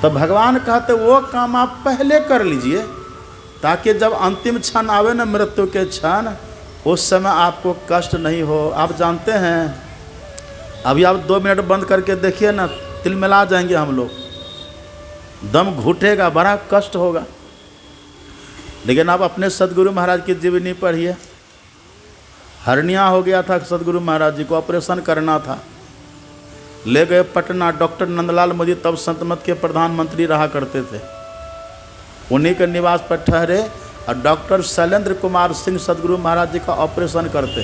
[SPEAKER 1] तो भगवान कहते वो काम आप पहले कर लीजिए, ताकि जब अंतिम क्षण आवे ना, मृत्यु के क्षण, उस समय आपको कष्ट नहीं हो। आप जानते हैं, अभी आप 2 मिनट बंद करके देखिए ना, तिलमिला जाएंगे हम लोग, दम घुटेगा, बड़ा कष्ट होगा। लेकिन आप अपने सदगुरु महाराज की जीवनी पढ़िए। हर्निया हो गया था सदगुरु महाराज जी को, ऑपरेशन करना था, ले गए पटना। डॉक्टर नंदलाल मोदी तब संत मत के प्रधानमंत्री रहा करते थे, उन्हीं के निवास पर ठहरे और डॉक्टर शैलेंद्र कुमार सिंह सदगुरु महाराज जी का ऑपरेशन करते।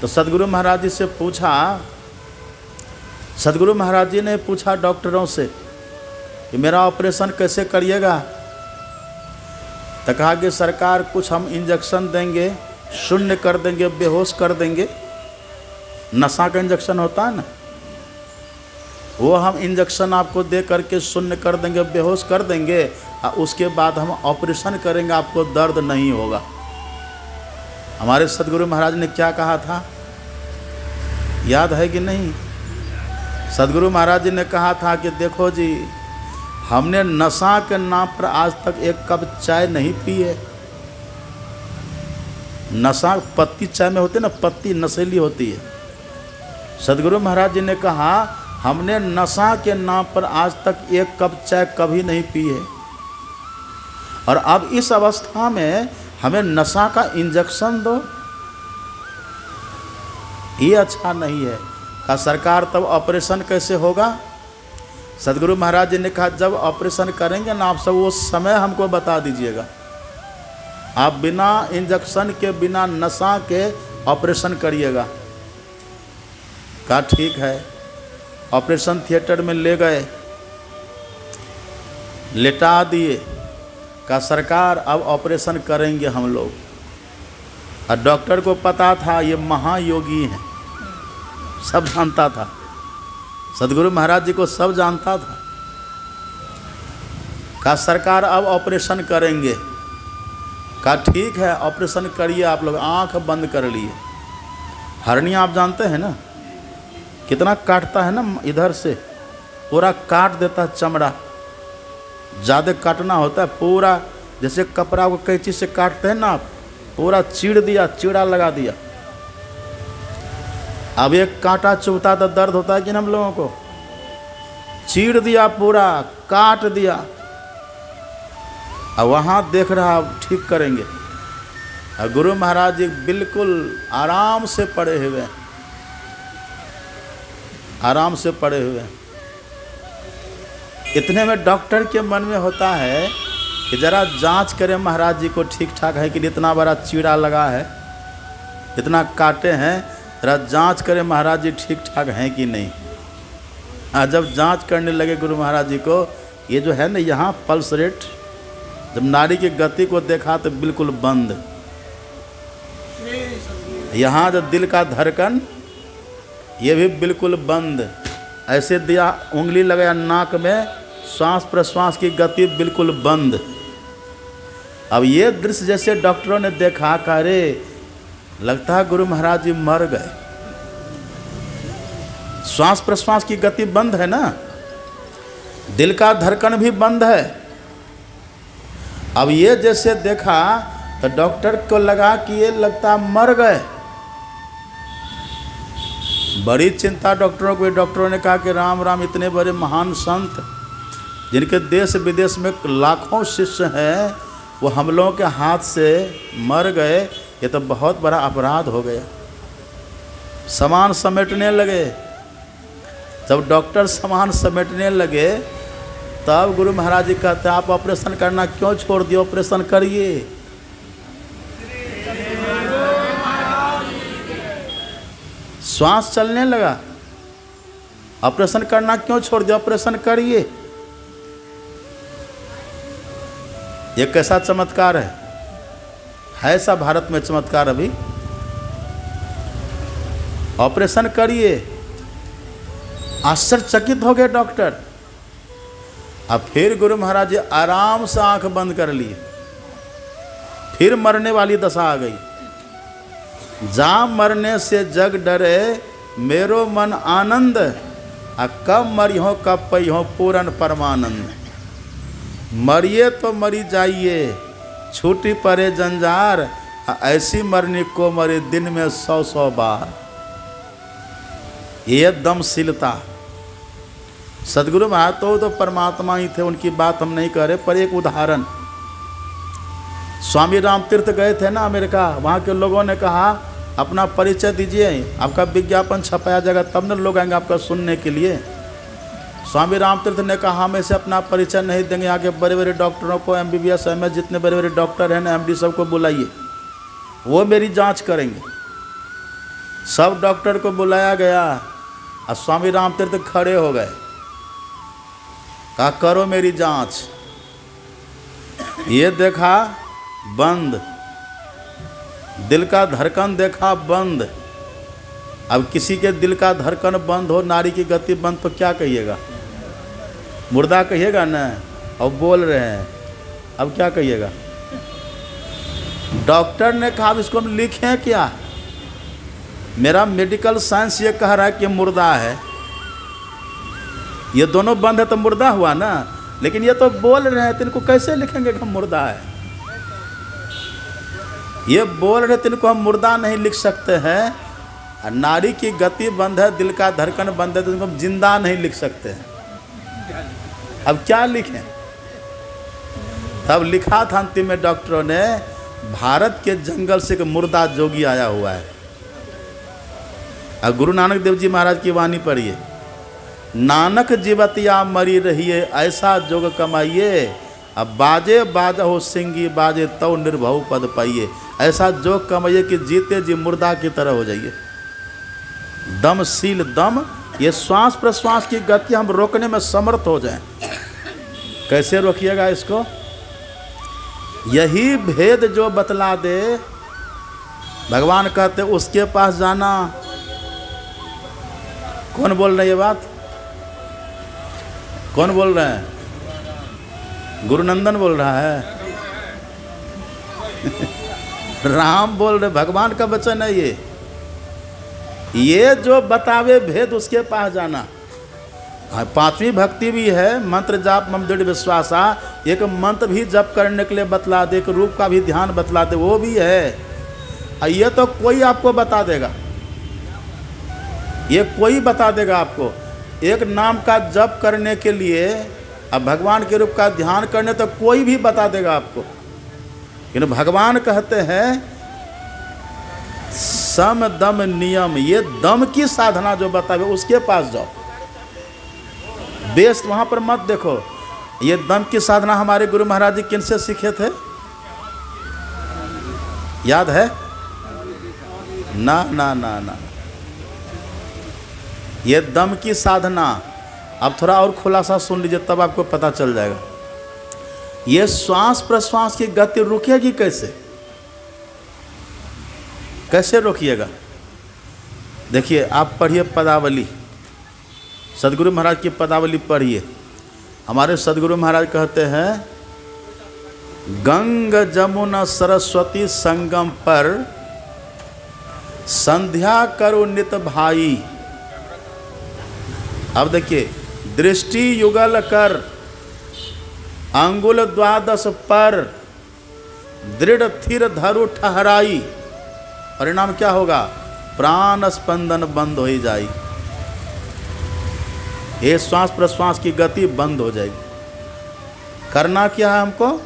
[SPEAKER 1] तो सदगुरु महाराज जी से पूछा, सदगुरु महाराज जी ने पूछा डॉक्टरों से कि मेरा ऑपरेशन कैसे करिएगा। तो कहा कि सरकार कुछ हम इंजेक्शन देंगे, शून्य कर देंगे, बेहोश कर देंगे। नशा का इंजेक्शन होता है ना, वो हम इंजेक्शन आपको दे करके शून्य कर देंगे, बेहोश कर देंगे, और उसके बाद हम ऑपरेशन करेंगे, आपको दर्द नहीं होगा। हमारे सदगुरु महाराज ने क्या कहा था, याद है कि नहीं। सदगुरु महाराज जी ने कहा था कि देखो जी, हमने नशा के नाम पर आज तक एक कप चाय नहीं पी है। नशा पत्ती चाय में होती है ना, पत्ती नशीली होती है। सदगुरु महाराज जी ने कहा हमने नशा के नाम पर आज तक एक कप चाय कभी नहीं पी है, और अब इस अवस्था में हमें नशा का इंजेक्शन दो, ये अच्छा नहीं है। कहा सरकार तब ऑपरेशन कैसे होगा। सदगुरु महाराज जी ने कहा जब ऑपरेशन करेंगे ना आप सब, वो समय हमको बता दीजिएगा। आप बिना इंजेक्शन के, बिना नशा के ऑपरेशन करिएगा। कहा ठीक है। ऑपरेशन थिएटर में ले गए, लेटा दिए। कहा सरकार अब ऑपरेशन करेंगे हम लोग। और डॉक्टर को पता था ये महायोगी हैं, सब जानता था। सदगुरु महाराज जी को सब जानता था। कहा सरकार अब ऑपरेशन करेंगे। कहा ठीक है ऑपरेशन करिए आप लोग। आंख बंद कर लिए। हर्निया आप जानते हैं ना, कितना काटता है ना, इधर से पूरा काट देता है चमड़ा। ज़्यादा काटना होता है, पूरा जैसे कपड़ा को कैंची से काटते हैं ना, पूरा चीड़ दिया, चीड़ा लगा दिया। अब एक कांटा चुभता तो दर्द होता है कि हम लोगों को, चीड़ दिया, पूरा काट दिया। अब वहाँ देख रहा अब ठीक करेंगे। और गुरु महाराज जी बिल्कुल आराम से पड़े हुए, आराम से पड़े हुए। इतने में डॉक्टर के मन में होता है कि ज़रा जांच करें महाराज जी को ठीक ठाक है कि इतना बड़ा चीड़ा लगा है, इतना काटे हैं, ज़रा जांच करें महाराज जी ठीक ठाक हैं कि नहीं। जब जांच करने लगे गुरु महाराज जी को, ये जो है ना यहाँ पल्स रेट, जब नाड़ी की गति को देखा तो बिल्कुल बंद। यहाँ जो दिल का धड़कन, ये भी बिल्कुल बंद। ऐसे दिया, उंगली लगाया नाक में, श्वास प्रश्वास की गति बिल्कुल बंद। अब ये दृश्य जैसे डॉक्टरों ने देखा, कहा रे लगता है गुरु महाराज जी मर गए। श्वास प्रश्वास की गति बंद है ना, दिल का धड़कन भी बंद है। अब ये जैसे देखा तो डॉक्टर को लगा कि ये लगता मर गए। बड़ी चिंता डॉक्टरों को। डॉक्टरों ने कहा कि राम राम, इतने बड़े महान संत जिनके देश विदेश में लाखों शिष्य हैं, वो हम लोगों के हाथ से मर गए, ये तो बहुत बड़ा अपराध हो गया। सामान समेटने लगे। जब डॉक्टर सामान समेटने लगे तब गुरु महाराज जी कहते हैं, आप ऑपरेशन करना क्यों छोड़ दिए, ऑपरेशन करिए। श्वास चलने लगा, ऑपरेशन करना क्यों छोड़ दिया, ऑपरेशन करिए। ये कैसा चमत्कार है ऐसा भारत में चमत्कार अभी। ऑपरेशन करिए। आश्चर्यचकित हो गए डॉक्टर। अब फिर गुरु महाराज जी आराम से आंख बंद कर लिए। फिर मरने वाली दशा आ गई। जा मरने से जग डरे, मेरो मन आनंद, आ कब मरियो कब पैहो पूरन परमानंद। मरिए तो मरी जाइए, छूटी पड़े जंजार, ऐसी मरनी को मरे दिन में 100-100 बार। ये दमशीलता। सदगुरु महाराज तो परमात्मा ही थे, उनकी बात हम नहीं कर रहे, पर एक उदाहरण। स्वामी राम तीर्थ गए थे ना अमेरिका, वहाँ के लोगों ने कहा अपना परिचय दीजिए, आपका विज्ञापन छपाया जाएगा, तब न लोग आएंगे आपका सुनने के लिए। स्वामी राम तीर्थ ने कहा हम ऐसे अपना परिचय नहीं देंगे, यहाँ के बड़े बड़े डॉक्टरों को, MBBS MS जितने बड़े बड़े डॉक्टर हैं ना, MD सबको बुलाइए, वो मेरी जांच करेंगे। सब डॉक्टर को बुलाया गया और स्वामी राम तीर्थ खड़े हो गए, कहा करो मेरी जांच। ये देखा बंद, दिल का धड़कन देखा बंद। अब किसी के दिल का धड़कन बंद हो, नाड़ी की गति बंद, तो क्या कहिएगा, मुर्दा कहिएगा ना। अब बोल रहे हैं, अब क्या कहिएगा। डॉक्टर ने कहा अब इसको हम लिखें क्या, मेरा मेडिकल साइंस ये कह रहा है कि मुर्दा है, ये दोनों बंद है तो मुर्दा हुआ ना, लेकिन ये तो बोल रहे हैं, तो इनको कैसे लिखेंगे कि हम मुर्दा है। ये बोल रहे थे, इनको हम मुर्दा नहीं लिख सकते हैं। नाड़ी की गति बंद है, दिल का धड़कन बंद है, तो इनको हम जिंदा नहीं लिख सकते हैं। अब क्या लिखें। तब लिखा था अंतिम में डॉक्टरों ने, भारत के जंगल से एक मुर्दा जोगी आया हुआ है। अब गुरु नानक देव जी महाराज की वाणी पढ़िए, नानक जीवतिया मरी रहिए, ऐसा जोग कमाइए, अब बाजे बाजा हो सिंगी बाजे तो निर्भव पद पाइए। ऐसा जोग कमाइए कि जीते जी मुर्दा की तरह हो जाइए। दमशील दम, ये श्वास प्रश्वास की गति हम रोकने में समर्थ हो जाएं। कैसे रोकिएगा इसको, यही भेद जो बतला दे, भगवान कहते उसके पास जाना। कौन बोल रहे हैं ये बात, कौन बोल रहे हैं, गुरुनंदन बोल रहा है राम बोल रहे, भगवान का वचन है ये जो बतावे भेद उसके पास जाना। पांचवी भक्ति भी है, मंत्र जाप मम दृढ़ विश्वासा, एक मंत्र भी जप करने के लिए बतला दे, एक रूप का भी ध्यान बतला दे, वो भी है। ये तो कोई आपको बता देगा, ये कोई बता देगा आपको। एक नाम का जप करने के लिए, अब भगवान के रूप का ध्यान करने तो कोई भी बता देगा आपको, लेकिन भगवान कहते हैं सम दम नियम, ये दम की साधना जो बतावे उसके पास जाओ, बेस वहां पर मत देखो। ये दम की साधना हमारे गुरु महाराज जी किनसे सीखे थे, याद है ना ना ना ना। ये दम की साधना, अब थोड़ा और खुलासा सुन लीजिए तब आपको पता चल जाएगा। ये श्वास प्रश्वास की गति रुकेगी कैसे, कैसे रोकिएगा। देखिए आप पढ़िए पदावली, सदगुरु महाराज की पदावली पढ़िए। हमारे सदगुरु महाराज कहते हैं, गंग जमुना सरस्वती संगम पर संध्या करो नित भाई। अब देखिए, दृष्टि युगल कर अंगुल द्वादश पर, दृढ़ थिर धरु ठहराई। परिणाम क्या होगा? प्राण स्पंदन बंद हो ही जाएगी, ये श्वास प्रश्वास की गति बंद हो जाएगी। करना क्या है हमको?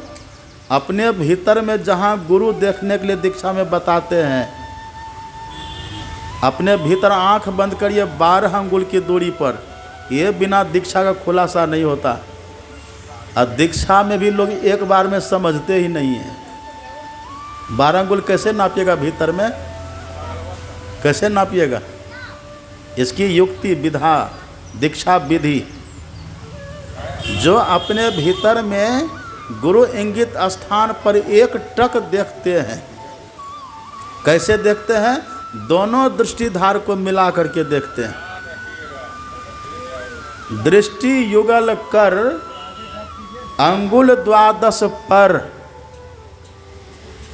[SPEAKER 1] अपने भीतर में जहाँ गुरु देखने के लिए दीक्षा में बताते हैं, अपने भीतर आंख बंद करिए 12 अंगुल की दूरी पर। ये बिना दीक्षा का खुलासा नहीं होता। और दीक्षा में भी लोग एक बार में समझते ही नहीं हैं। 12 अंगुल कैसे नापिएगा? भीतर में कैसे नापिएगा? इसकी युक्ति विधा, दीक्षा विधि। जो अपने भीतर में गुरु इंगित स्थान पर एक टक देखते हैं। कैसे देखते हैं? दोनों दृष्टिधार को मिला करके देखते हैं। दृष्टि युगल कर अंगुल 12 पर,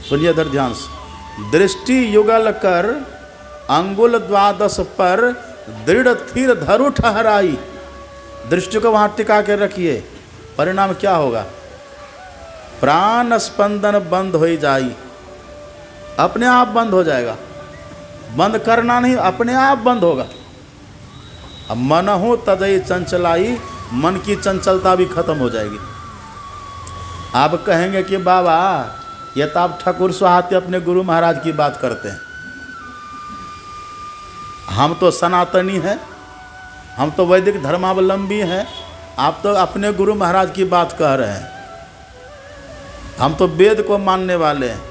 [SPEAKER 1] सुनिए इधर ध्यान से। दृष्टि युगल कर अंगुल 12 पर दृढ़ थिर धरु ठहराई। दृष्टि को वहाँ टिका के रखिए। परिणाम क्या होगा? प्राण स्पंदन बंद हो ही जाई, अपने आप बंद हो जाएगा। बंद करना नहीं, अपने आप बंद होगा। अब मनहु तदई चंचलाई, मन की चंचलता भी खत्म हो जाएगी। आप कहेंगे कि बाबा ये तो आप ठाकुर स्वाहाती अपने गुरु महाराज की बात करते हैं, हम तो सनातनी हैं, हम तो वैदिक धर्मावलंबी हैं, आप तो अपने गुरु महाराज की बात कह रहे हैं, हम तो वेद को मानने वाले हैं।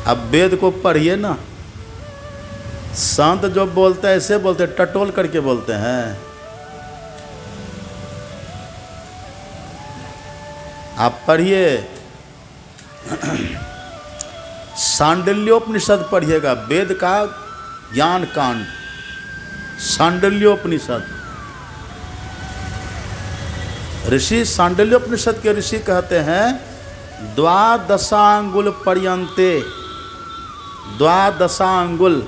[SPEAKER 1] अब वेद को पढ़िए ना। संत जो बोलते हैं ऐसे बोलते हैं, टटोल करके बोलते हैं। आप पढ़िए, सांडल्योपनिषद पढ़िएगा, वेद का ज्ञान कांड, सांडल्योपनिषद। ऋषि सांडल्योपनिषद के ऋषि कहते हैं 12 अंगुल पर्यंते, 12 अंगुल।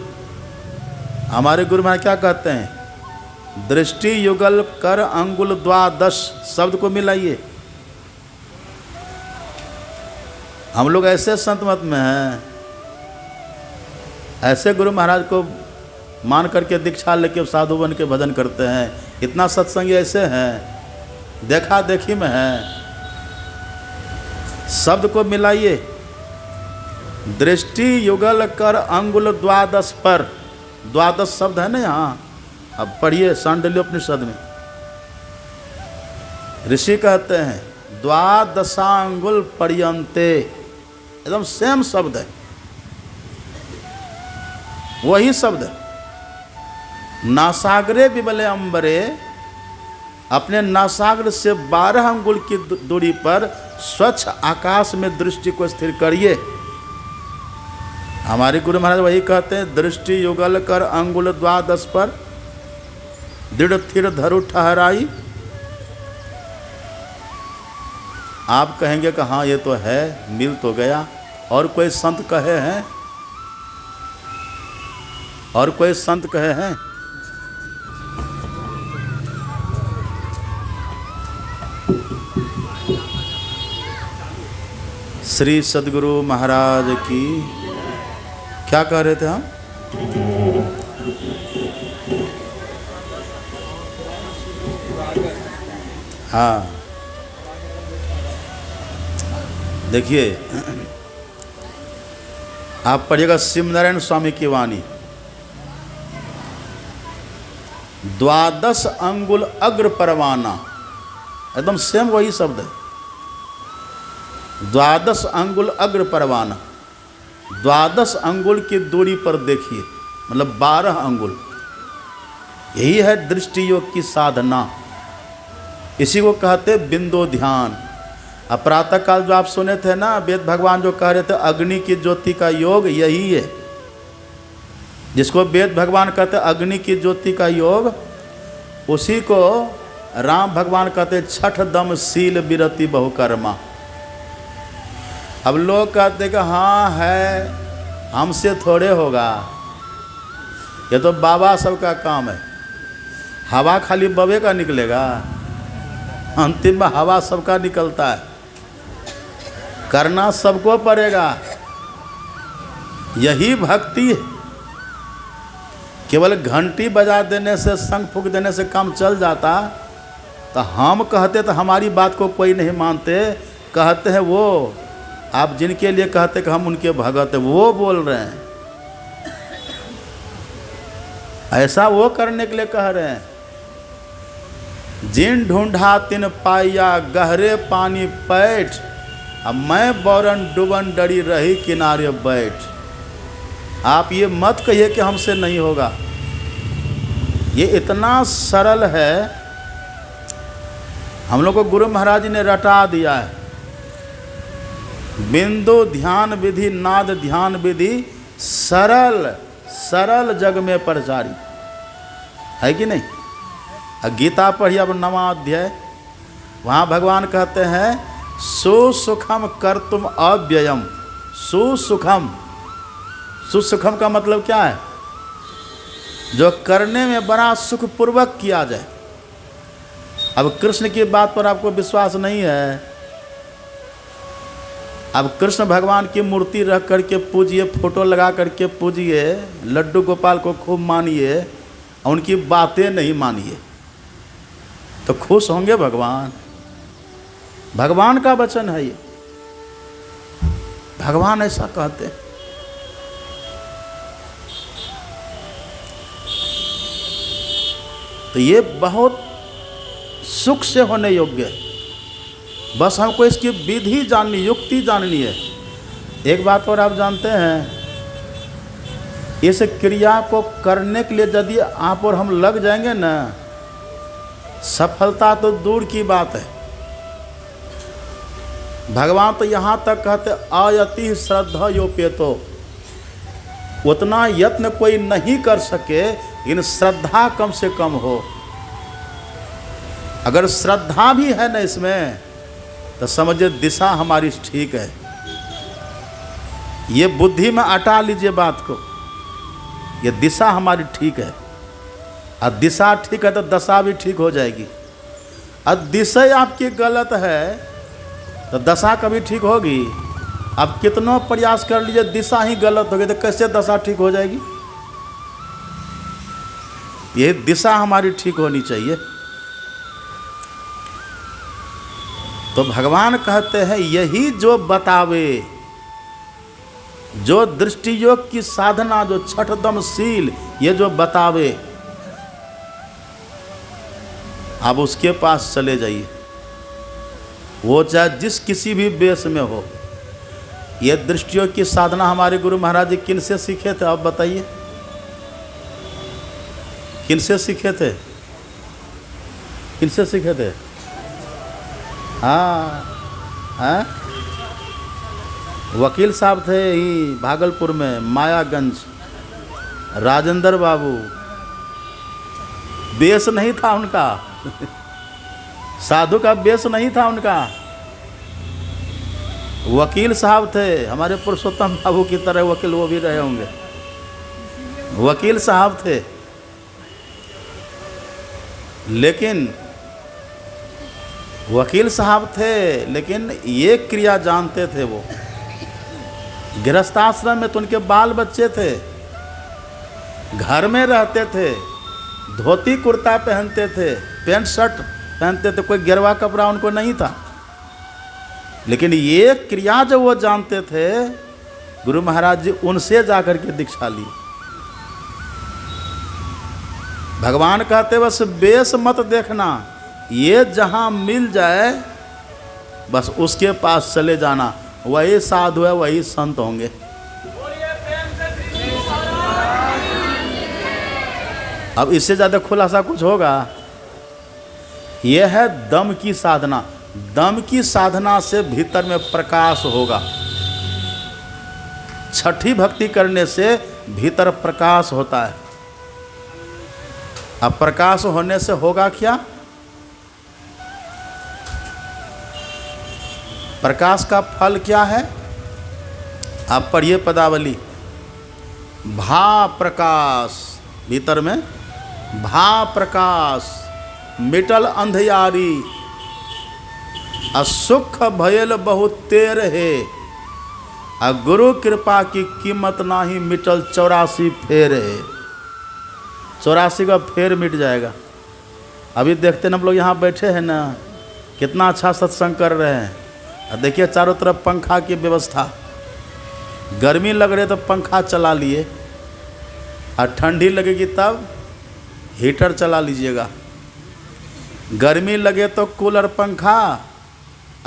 [SPEAKER 1] हमारे गुरु महाराज क्या कहते हैं? दृष्टि युगल कर अंगुल 12 शब्द को मिलाइए। हम लोग ऐसे संत मत में हैं, ऐसे गुरु महाराज को मान करके दीक्षा लेके साधु बन के भजन करते हैं। इतना सत्संगी ऐसे हैं, देखा देखी में हैं। शब्द को मिलाइए। दृष्टि युगल कर अंगुल 12 पर, 12 शब्द है ना यहाँ। अब पढ़िए सांडल्योपनिषद में ऋषि कहते हैं 12 अंगुल पर्यंते, एकदम सेम शब्द है, वही शब्द है। नासागरे विमले अंबरे, अपने नासाग्र से 12 अंगुल की दूरी पर स्वच्छ आकाश में दृष्टि को स्थिर करिए। हमारे गुरु महाराज वही कहते हैं, दृष्टि युगल कर अंगुल 12 पर दृढ़ थिर धरु ठहराई। आप कहेंगे कि हाँ ये तो है, मिल तो गया। और कोई संत कहे हैं? और कोई संत कहे हैं? श्री सद्गुरु महाराज की। क्या कह रहे थे हम? हाँ देखिए, आप पढ़िएगा शिवनारायण स्वामी की वाणी। 12 अंगुल अग्र परवाना, एकदम सेम वही शब्द है। 12 अंगुल अग्र परवाना, 12 अंगुल की दूरी पर देखिए, मतलब 12 अंगुल। यही है दृष्टि योग की साधना। इसी को कहते बिंदु ध्यान। अब प्रातः काल जो आप सुने थे ना, वेद भगवान जो कह रहे थे अग्नि की ज्योति का योग, यही है जिसको वेद भगवान कहते अग्नि की ज्योति का योग। उसी को राम भगवान कहते छठ दम शील विरति बहुकर्मा। अब लोग कहते कि हाँ है, हमसे थोड़े होगा, ये तो बाबा सबका काम है। हवा खाली बबे का निकलेगा, अंतिम में हवा सबका निकलता है। करना सबको पड़ेगा, यही भक्ति है। केवल घंटी बजा देने से, शंख फूंक देने से काम चल जाता तो हम कहते तो हमारी बात को कोई नहीं मानते। कहते हैं वो, आप जिनके लिए कहते कि हम उनके भगत हैं, वो बोल रहे हैं, ऐसा वो करने के लिए कह रहे हैं। जिन ढूंढा तिन पाया, गहरे पानी पैठ, अब मैं बौरन डुबन डरी रही किनारे बैठ। आप ये मत कहिए कि हमसे नहीं होगा, ये इतना सरल है, हम लोग को गुरु महाराज जी ने रटा दिया है। बिंदु ध्यान विधि, नाद ध्यान विधि, सरल सरल जग में प्रचारी है कि नहीं। गीता पढ़िए अब 9वां अध्याय, वहाँ भगवान कहते हैं सुसुखम कर तुम अव्ययम। सुसुखम, सुसुखम का मतलब क्या है? जो करने में बड़ा सुखपूर्वक किया जाए। अब कृष्ण की बात पर आपको विश्वास नहीं है, अब कृष्ण भगवान की मूर्ति रख करके पूजिए, फोटो लगा करके पूजिए, लड्डू गोपाल को खूब मानिए, उनकी बातें नहीं मानिए, तो खुश होंगे भगवान? भगवान का वचन है ये, भगवान ऐसा कहते हैं। तो ये बहुत सुख से होने योग्य है, बस हमको इसकी विधि जाननी, युक्ति जाननी है। एक बात और आप जानते हैं, इस क्रिया को करने के लिए यदि आप और हम लग जाएंगे ना, सफलता तो दूर की बात है। भगवान तो यहाँ तक कहते अयति श्रद्धा योपेतो, उतना यत्न कोई नहीं कर सके, लेकिन श्रद्धा कम से कम हो। अगर श्रद्धा भी है ना इसमें, तो समझिए दिशा हमारी ठीक है। ये बुद्धि में अटा लीजिए बात को, ये दिशा हमारी ठीक है, और दिशा ठीक है तो दशा भी ठीक हो जाएगी। और दिशा आपकी गलत है तो दशा कभी ठीक होगी? अब कितनों प्रयास कर लीजिए, दिशा ही गलत होगी तो कैसे दशा ठीक हो जाएगी? ये दिशा हमारी ठीक होनी चाहिए। तो भगवान कहते हैं यही जो बतावे, जो दृष्टि योग की साधना, जो छठदम शील, ये जो बतावे, आप उसके पास चले जाइए, वो चाहे जिस किसी भी वेश में हो। ये दृष्टि योग की साधना हमारे गुरु महाराज जी किन से सीखे थे, आप बताइए? किन से सीखे थे? किन से सीखे थे? हाँ, वकील साहब थे ही भागलपुर में, मायागंज, राजेंद्र बाबू। बेस नहीं था उनका साधु का बेस नहीं था उनका। वकील साहब थे, हमारे पुरुषोत्तम बाबू की तरह वकील वो भी रहे होंगे। वकील साहब थे, लेकिन वकील साहब थे, लेकिन ये क्रिया जानते थे। वो गृहस्थाश्रम में तो उनके बाल बच्चे थे, घर में रहते थे, धोती कुर्ता पहनते थे, पैंट शर्ट पहनते थे, कोई गिरवा कपड़ा उनको नहीं था। लेकिन ये क्रिया जो वो जानते थे, गुरु महाराज जी उनसे जाकर के दीक्षा ली। भगवान कहते बस बेस मत देखना, ये जहाँ मिल जाए बस उसके पास चले जाना, वही साधु है, वही संत होंगे। अब इससे ज़्यादा खुलासा कुछ होगा? यह है दम की साधना। दम की साधना से भीतर में प्रकाश होगा। छठी भक्ति करने से भीतर प्रकाश होता है। अब प्रकाश होने से होगा क्या? प्रकाश का फल क्या है? आप पढ़िए पदावली। भा प्रकाश, भीतर में भा प्रकाश, मिटल अंधियारी, असुख भयल बहुत तेर है, आ गुरु कृपा की कीमत नाही मिटल 84 फेर है। 84 का फेर मिट जाएगा। अभी देखते हैं हम लोग यहाँ बैठे हैं ना, कितना अच्छा सत्संग कर रहे हैं। और देखिए चारों तरफ पंखा की व्यवस्था, गर्मी लग रही है तो पंखा चला लिए, और ठंडी लगेगी तब हीटर चला लीजिएगा। गर्मी लगे तो कूलर पंखा,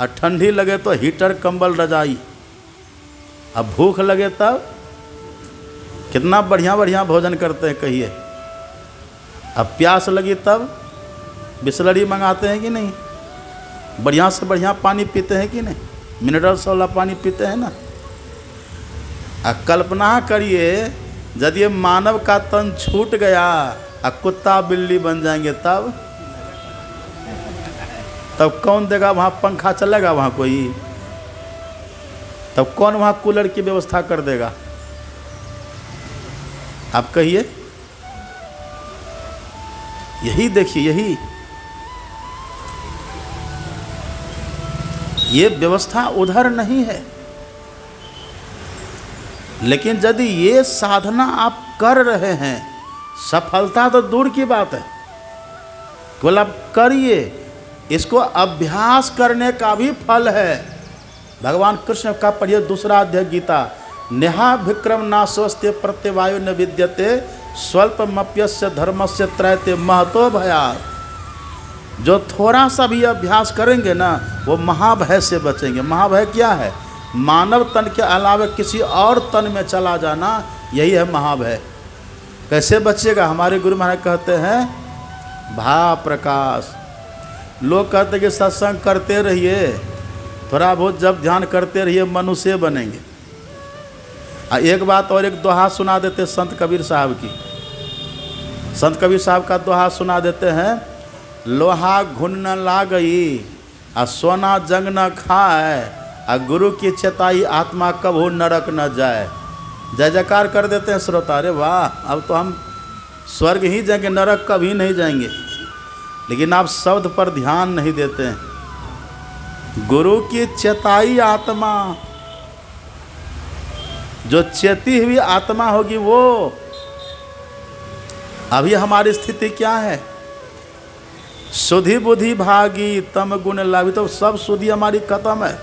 [SPEAKER 1] और ठंडी लगे तो हीटर कंबल रजाई। अब भूख लगे तब कितना बढ़िया बढ़िया भोजन करते हैं कहिए। अब प्यास लगी तब बिसलरी मंगाते हैं कि नहीं, बढ़िया से बढ़िया पानी पीते हैं कि नहीं, मिनरल्स वाला पानी पीते हैं ना। कल्पना करिए यदि मानव का तन छूट गया और कुत्ता बिल्ली बन जाएंगे तब कौन देगा वहाँ पंखा चलेगा वहाँ कोई? तब कौन वहाँ कूलर की व्यवस्था कर देगा? आप कहिए। यही देखिए, यही ये व्यवस्था उधर नहीं है। लेकिन यदि ये साधना आप कर रहे हैं, सफलता तो दूर की बात है, केवल आप करिए। इसको अभ्यास करने का भी फल है। भगवान कृष्ण का पढ़िए दूसरा अध्याय गीता, नेहा विक्रम नाशोस्ते प्रत्यवायु न विद्यते स्वल्पमप्यस्य धर्मस्य त्रयते महतो भयात्। जो थोड़ा सा भी अभ्यास करेंगे ना, वो महाभय से बचेंगे। महाभय क्या है? मानव तन के अलावा किसी और तन में चला जाना, यही है महाभय। कैसे बचेगा? हमारे गुरु महाराज कहते हैं भा प्रकाश। लोग कहते हैं कि सत्संग करते रहिए, थोड़ा बहुत जब ध्यान करते रहिए मनुष्य बनेंगे। एक बात और, एक दोहा सुना देते संत कबीर साहब की। संत कबीर साहब का दोहा सुना देते हैं, लोहा घुन न लागई आ सोना जंग न खाए, आ गुरु की चेताई आत्मा कबहू नरक न जाए। जय जयकार कर देते हैं श्रोता। अरे वाह, अब तो हम स्वर्ग ही जाएंगे, नरक कभी नहीं जाएंगे। लेकिन आप शब्द पर ध्यान नहीं देते हैं। गुरु की चेताई आत्मा, जो चेती हुई आत्मा होगी वो। अभी हमारी स्थिति क्या है? सुधि बुद्धि भागी तम गुण लाभी, तो सब सुधि हमारी खत्म है।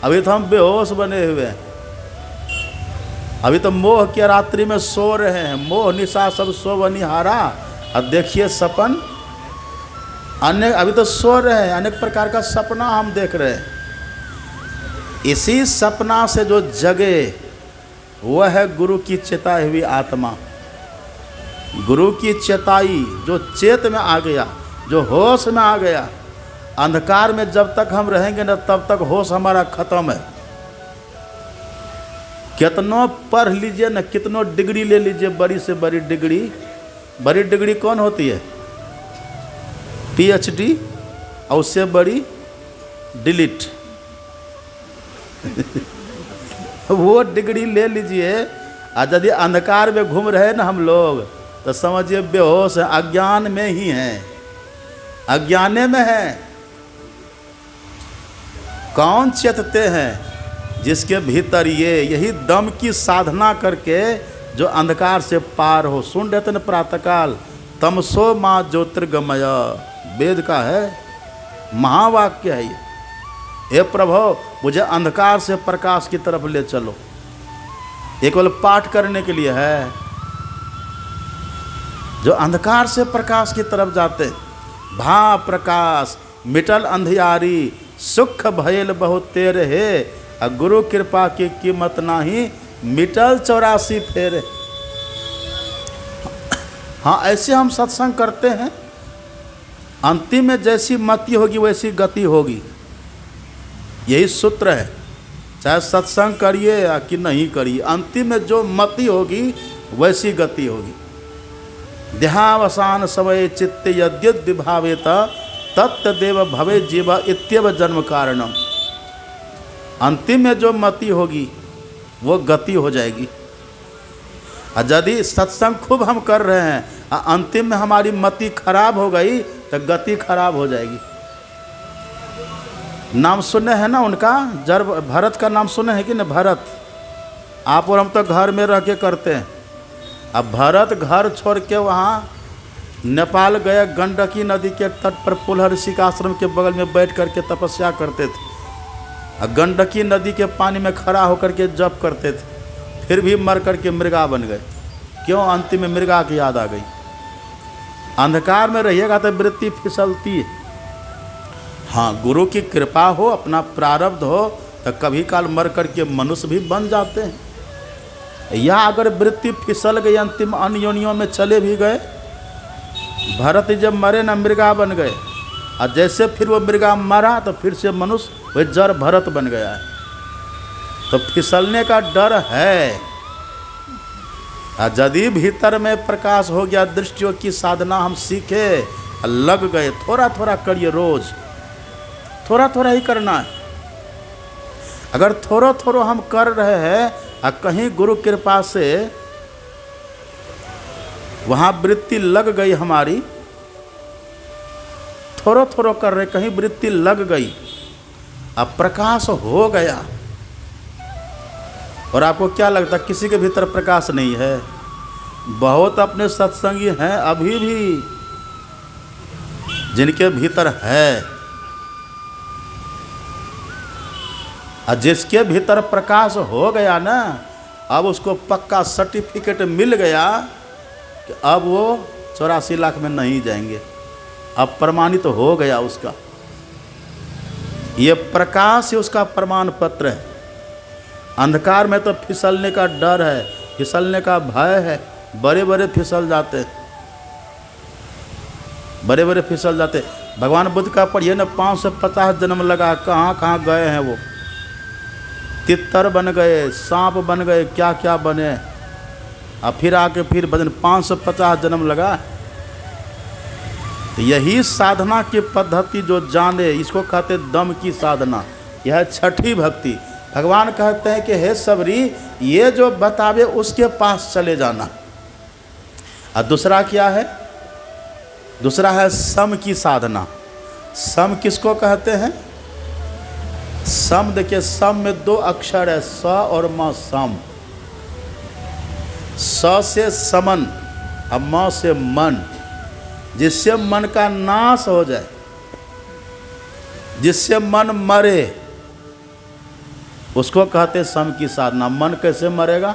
[SPEAKER 1] अभी तो हम बेहोश बने हुए हैं। अभी तो मोह की रात्रि में सो रहे हैं। मोह निशा सब सो निहारा। अब देखिए सपन अनेक, अभी तो सो रहे हैं, अनेक प्रकार का सपना हम देख रहे हैं। इसी सपना से जो जगे वह है गुरु की चेताई हुई आत्मा। गुरु की चेताई जो चेत में आ गया, जो होश में आ गया। अंधकार में जब तक हम रहेंगे ना, तब तक होश हमारा खत्म है। कितनों पढ़ लीजिए ना, कितनों डिग्री ले लीजिए, बड़ी से बड़ी डिग्री। बड़ी डिग्री कौन होती है? PhD, और उससे बड़ी डिलीट। वो डिग्री ले लीजिए, और यदि अंधकार में घूम रहे ना हम लोग, तो समझिए बेहोश है, अज्ञान में ही हैं, अज्ञाने में हैं। कौन चेतते हैं? जिसके भीतर यही दम की साधना करके जो अंधकार से पार हो। सुन रहे थे न प्रातःकाल, तमसो माँ ज्योतिर्गमय, वेद का है, महावाक्य है ये। हे प्रभु, मुझे अंधकार से प्रकाश की तरफ ले चलो। ये केवल पाठ करने के लिए है। जो अंधकार से प्रकाश की तरफ जाते, भा प्रकाश मिटल अंधियारी, सुख भयल बहुत तेरे है, गुरु कृपा की कीमत नाही मिटल 84 फेरे। हाँ, ऐसे हम सत्संग करते हैं। अंतिम में जैसी मति होगी वैसी गति होगी, यही सूत्र है। चाहे सत्संग करिए या कि नहीं करिए, अंतिम में जो मति होगी वैसी गति होगी। देहावसान समय चित्त यद्यद विभावेत तत्तदेव भवे जीव इत्यव जन्म कारणम। अंतिम में जो मति होगी वो गति हो जाएगी। और यदि सत्संग खूब हम कर रहे हैं और अंतिम में हमारी मति खराब हो गई तो गति खराब हो जाएगी। नाम सुने हैं ना उनका, जर भरत का नाम सुने हैं कि नहीं? भरत, आप और हम तो घर में रह के करते हैं। अब भरत घर छोड़ के वहाँ नेपाल गए, गंडकी नदी के तट पर पुलह ऋषि के आश्रम के बगल में बैठ करके तपस्या करते थे और गंडकी नदी के पानी में खड़ा होकर के जप करते थे। फिर भी मर करके मृगा बन गए। क्यों? अंतिम में मृगा की याद आ गई। अंधकार में रहिएगा तो वृत्ति फिसलती है। हाँ, गुरु की कृपा हो, अपना प्रारब्ध हो तो कभी काल मर करके मनुष्य भी बन जाते हैं। या अगर वृत्ति फिसल गई, अंतिम अन्य योनियों में चले भी गए, भरत जब मरे ना मृगा बन गए, और जैसे फिर वो मृगा मरा तो फिर से मनुष्य वह जड़ भरत बन गया है। तो फिसलने का डर है। यदि भीतर में प्रकाश हो गया, दृष्टियों की साधना हम सीखे, लग गए, थोड़ा थोड़ा करिए, रोज थोड़ा थोड़ा ही करना है। अगर थोड़ा थोड़ा हम कर रहे हैं और कहीं गुरु कृपा से वहाँ वृत्ति लग गई हमारी, थोड़ा थोड़ा कर रहे, कहीं वृत्ति लग गई, अब प्रकाश हो गया, और आपको क्या लगता है किसी के भीतर प्रकाश नहीं है? बहुत अपने सत्संगी हैं अभी भी जिनके भीतर है, और जिसके भीतर प्रकाश हो गया ना, अब उसको पक्का सर्टिफिकेट मिल गया कि अब वो 84 लाख में नहीं जाएंगे। अब प्रमाणित हो गया उसका, ये प्रकाश ही उसका प्रमाण पत्र है। अंधकार में तो फिसलने का डर है, फिसलने का भय है, बड़े बड़े फिसल जाते, बड़े बड़े फिसल जाते। भगवान बुद्ध का पढ़िए ना, 5 से 50 जन्म लगा, कहाँ कहाँ गए हैं वो, तितर बन गए, सांप बन गए, क्या क्या बने, और फिर आके फिर भजन, 5 से 50 जन्म लगा। तो यही साधना की पद्धति जो जाने, इसको कहते दम की साधना, यह है छठी भक्ति। भगवान कहते हैं कि हे सबरी, ये जो बतावे उसके पास चले जाना। और दूसरा क्या है? दूसरा है सम की साधना। सम किसको कहते हैं? सम, देखिए सम में 2 अक्षर है, स और म। सम, स से समन और म से मन, जिससे मन का नाश हो जाए, जिससे मन मरे, उसको कहते सम की साधना। मन कैसे मरेगा?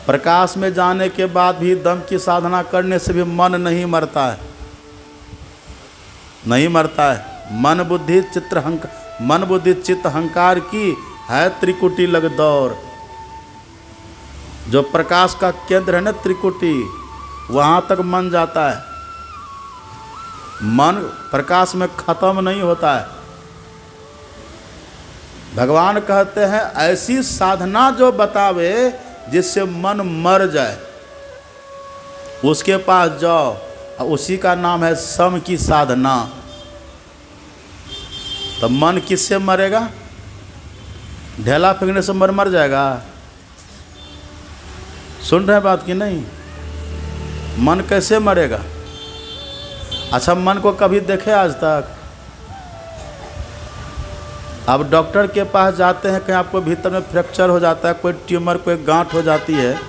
[SPEAKER 1] प्रकाश में जाने के बाद भी दम की साधना करने से भी मन नहीं मरता है, नहीं मरता है। मन बुद्धि चित्त अहंकार की है त्रिकुटी लग दौर। जो प्रकाश का केंद्र है ना त्रिकुटी, वहाँ तक मन जाता है। मन प्रकाश में खत्म नहीं होता है। भगवान कहते हैं ऐसी साधना जो बतावे जिससे मन मर जाए, उसके पास जाओ, उसी का नाम है सम की साधना। तो मन किससे मरेगा? ढेला फेंकने से मन मर जाएगा? सुन रहे बात की नहीं? मन कैसे मरेगा? अच्छा, मन को कभी देखे आज तक? अब डॉक्टर के पास जाते हैं, कहीं आपको भीतर में फ्रैक्चर हो जाता है, कोई ट्यूमर, कोई गांठ हो जाती है,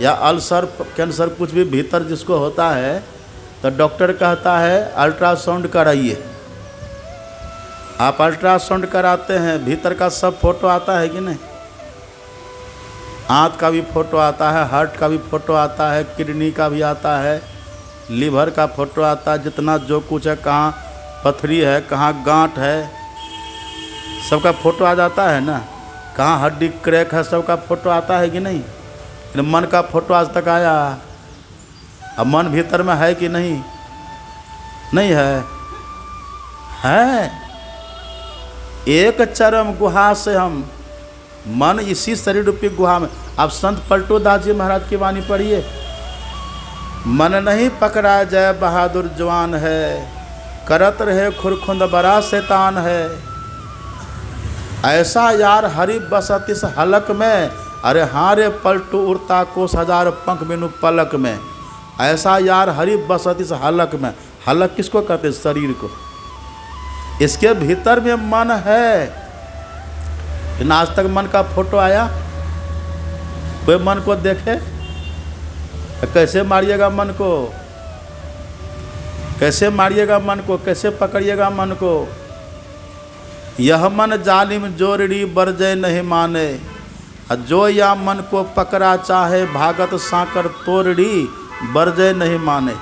[SPEAKER 1] या अल्सर, कैंसर, कुछ भी भीतर जिसको होता है, तो डॉक्टर कहता है अल्ट्रासाउंड कराइए। आप अल्ट्रासाउंड कराते हैं, भीतर का सब फोटो आता है कि नहीं? आँत का भी फोटो आता है, हार्ट का भी फोटो आता है, किडनी का भी आता है, लीवर का फोटो आता है, जितना जो कुछ है, कहाँ पथरी है, कहाँ गांठ है, सबका फोटो आ जाता है ना। कहाँ हड्डी क्रैक है, सबका फोटो आता है कि नहीं? मन का फोटो आज तक आया? अब मन भीतर में है कि नहीं? नहीं है, है। एक चरम गुहा से हम, मन इसी शरीर रूपी गुहा में। अब संत पलटू दास जी महाराज की वाणी पढ़िए, मन नहीं पकड़ा जय बहादुर जवान है, करत रहे खुरखुंद बड़ा शैतान है। ऐसा यार हरि बसत इस हलक में, अरे हारे पलटू उड़ता कोस 1000 पंख बिनु पलक में। ऐसा यार हरि बसत इस हलक में। हलक किसको कहते हैं? शरीर को। इसके भीतर में मन है। लेकिन आज तक मन का फोटो आया? कोई मन को देखे? कैसे मारिएगा मन को? कैसे मारिएगा मन को? कैसे पकड़िएगा मन को? यह मन जालिम जोरड़ी बरजय नहीं माने, जो या मन को पकड़ा चाहे भागत साकर तोरड़ी बरजय नहीं माने।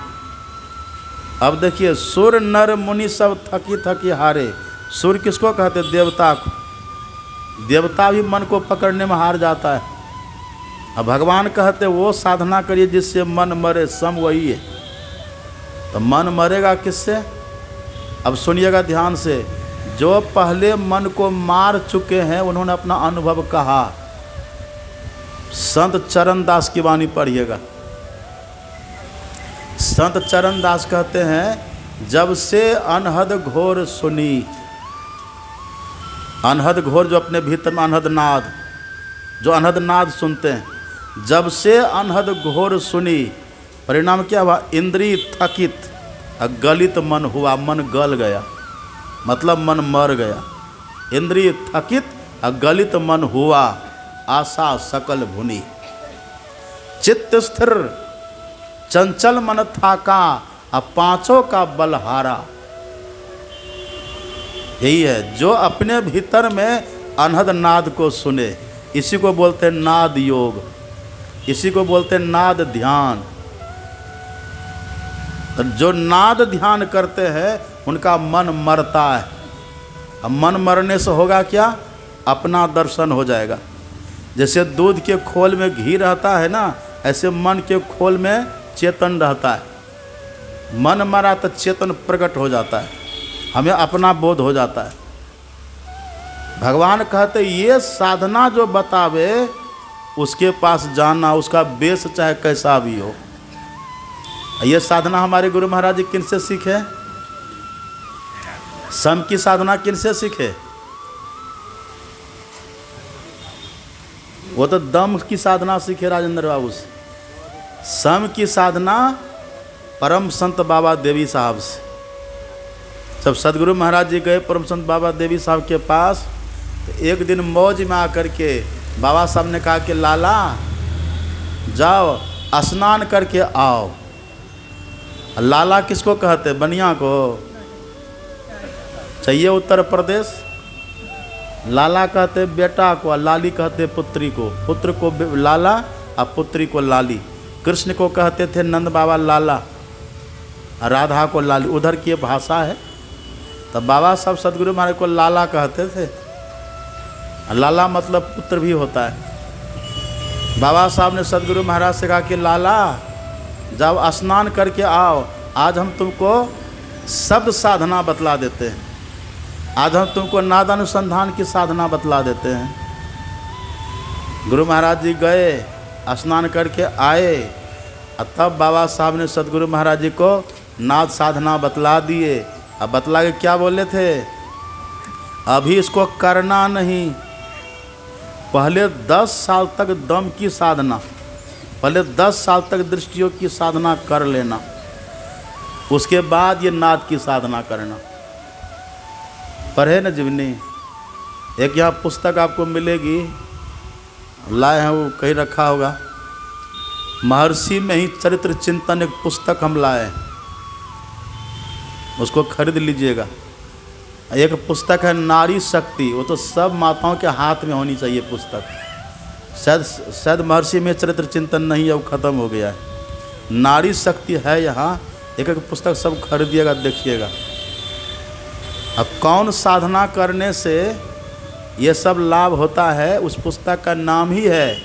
[SPEAKER 1] अब देखिए, सुर नर मुनि सब थकी थकी हारे। सुर किसको कहते? देवता को। देवता भी मन को पकड़ने में हार जाता है। अब भगवान कहते वो साधना करिए जिससे मन मरे, सम वही है। तो मन मरेगा किससे? अब सुनिएगा ध्यान से। जो पहले मन को मार चुके हैं उन्होंने अपना अनुभव कहा। संत चरण दास की वाणी पढ़िएगा। संत चरण दास कहते हैं, जब से अनहद घोर सुनी। अनहद घोर, जो अपने भीतर में अनहद नाद, जो अनहद नाद सुनते हैं, जब से अनहद घोर सुनी, परिणाम क्या हुआ? इंद्रिय थकित गलित मन हुआ। मन गल गया, मतलब मन मर गया। इंद्रिय थकित गलित मन हुआ, आशा सकल भुनी। चित्त स्थिर चंचल मन थाका, पांचों का बलहारा। यही है जो अपने भीतर में अनहद नाद को सुने। इसी को बोलते हैं नाद योग, इसी को बोलते हैं नाद ध्यान। जो नाद ध्यान करते हैं उनका मन मरता है। अब मन मरने से होगा क्या? अपना दर्शन हो जाएगा। जैसे दूध के खोल में घी रहता है ना, ऐसे मन के खोल में चेतन रहता है। मन मरा तो चेतन प्रकट हो जाता है, हमें अपना बोध हो जाता है। भगवान कहते ये साधना जो बतावे उसके पास जाना, उसका बेस चाहे कैसा भी हो। ये साधना हमारे गुरु महाराज जी किन से सीखे? सम की साधना किन से सीखे? वो तो दम की साधना सीखे राजेंद्र बाबू से। सम की साधना परम संत बाबा देवी साहब से। जब सदगुरु महाराज जी गए परम संत बाबा देवी साहब के पास, एक दिन मौज में आकर के बाबा साहब ने कहा कि लाला जाओ स्नान करके आओ। लाला किसको कहते? बनिया को चाहिए उत्तर प्रदेश। लाला कहते बेटा को, लाली कहते पुत्री को। पुत्र को लाला और पुत्री को लाली। कृष्ण को कहते थे नंद बाबा लाला, राधा को लाली। उधर की भाषा है। तब बाबा साहब सदगुरु महाराज को लाला कहते थे। लाला मतलब पुत्र भी होता है। बाबा साहब ने सदगुरु महाराज से कहा कि लाला जब स्नान करके आओ, आज हम तुमको शब्द साधना बतला देते हैं। आज हम तुमको नाद अनुसंधान की साधना बतला देते हैं। गुरु महाराज जी गए, स्नान करके आए, और तब बाबा साहब ने सदगुरु महाराज जी को नाद साधना बतला दिए। अब बतला के क्या बोले थे? अभी इसको करना नहीं, पहले 10 साल तक दम की साधना, पहले 10 साल तक दृष्टियोग की साधना कर लेना, उसके बाद ये नाद की साधना करना। पढ़े न जीवनी। एक यहाँ पुस्तक आपको मिलेगी, लाए हैं, वो कहीं रखा होगा। महर्षि में ही चरित्र चिंतन एक पुस्तक हम लाए, उसको खरीद लीजिएगा। एक पुस्तक है नारी शक्ति, वो तो सब माताओं के हाथ में होनी चाहिए पुस्तक। शायद महर्षि में चरित्र चिंतन नहीं है, वो ख़त्म हो गया है। नारी शक्ति है यहाँ, एक एक पुस्तक सब खरीदिएगा, देखिएगा। अब कौन साधना करने से ये सब लाभ होता है, उस पुस्तक का नाम ही है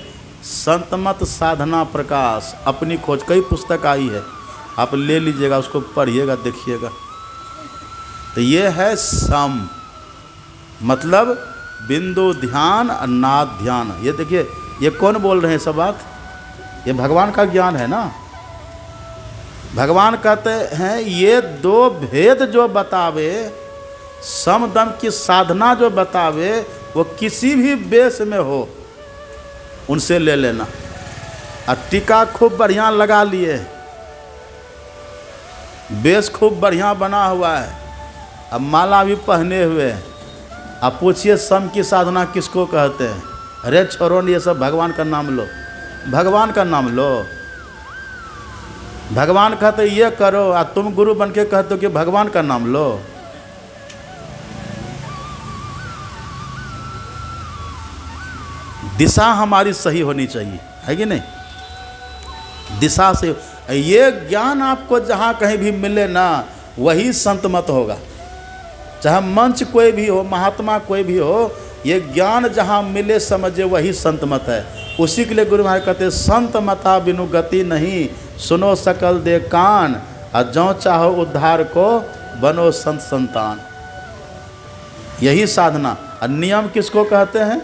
[SPEAKER 1] संतमत साधना प्रकाश। अपनी खोज, कई पुस्तक आई है, आप ले लीजिएगा, उसको पढ़िएगा, देखिएगा। तो ये है सम, मतलब बिंदु ध्यान और नाद ध्यान। ये देखिए, ये कौन बोल रहे हैं सब बात? ये भगवान का ज्ञान है ना। भगवान कहते हैं ये दो भेद जो बतावे, सम दम की साधना जो बतावे, वो किसी भी बेस में हो उनसे ले लेना। और टीका खूब बढ़िया लगा लिए, बेस खूब बढ़िया बना हुआ है, अब माला भी पहने हुए हैं, अब पूछिए सम की साधना किसको कहते हैं? अरे छोड़ो ये सब, भगवान का नाम लो, भगवान का नाम लो। भगवान कहते ये करो और तुम गुरु बन के कहते हो कि भगवान का नाम लो। दिशा हमारी सही होनी चाहिए, है कि नहीं? दिशा से ये ज्ञान आपको जहाँ कहीं भी मिले ना, वही संत मत होगा। चाहे मंच कोई भी हो, महात्मा कोई भी हो, ये ज्ञान जहाँ मिले समझे वही संत मत है। उसी के लिए गुरु महाराज कहते संत मता बिनु गति नहीं, सुनो सकल दे कान, और जो चाहो उद्धार को बनो संत संतान। यही साधना। और नियम किसको कहते हैं?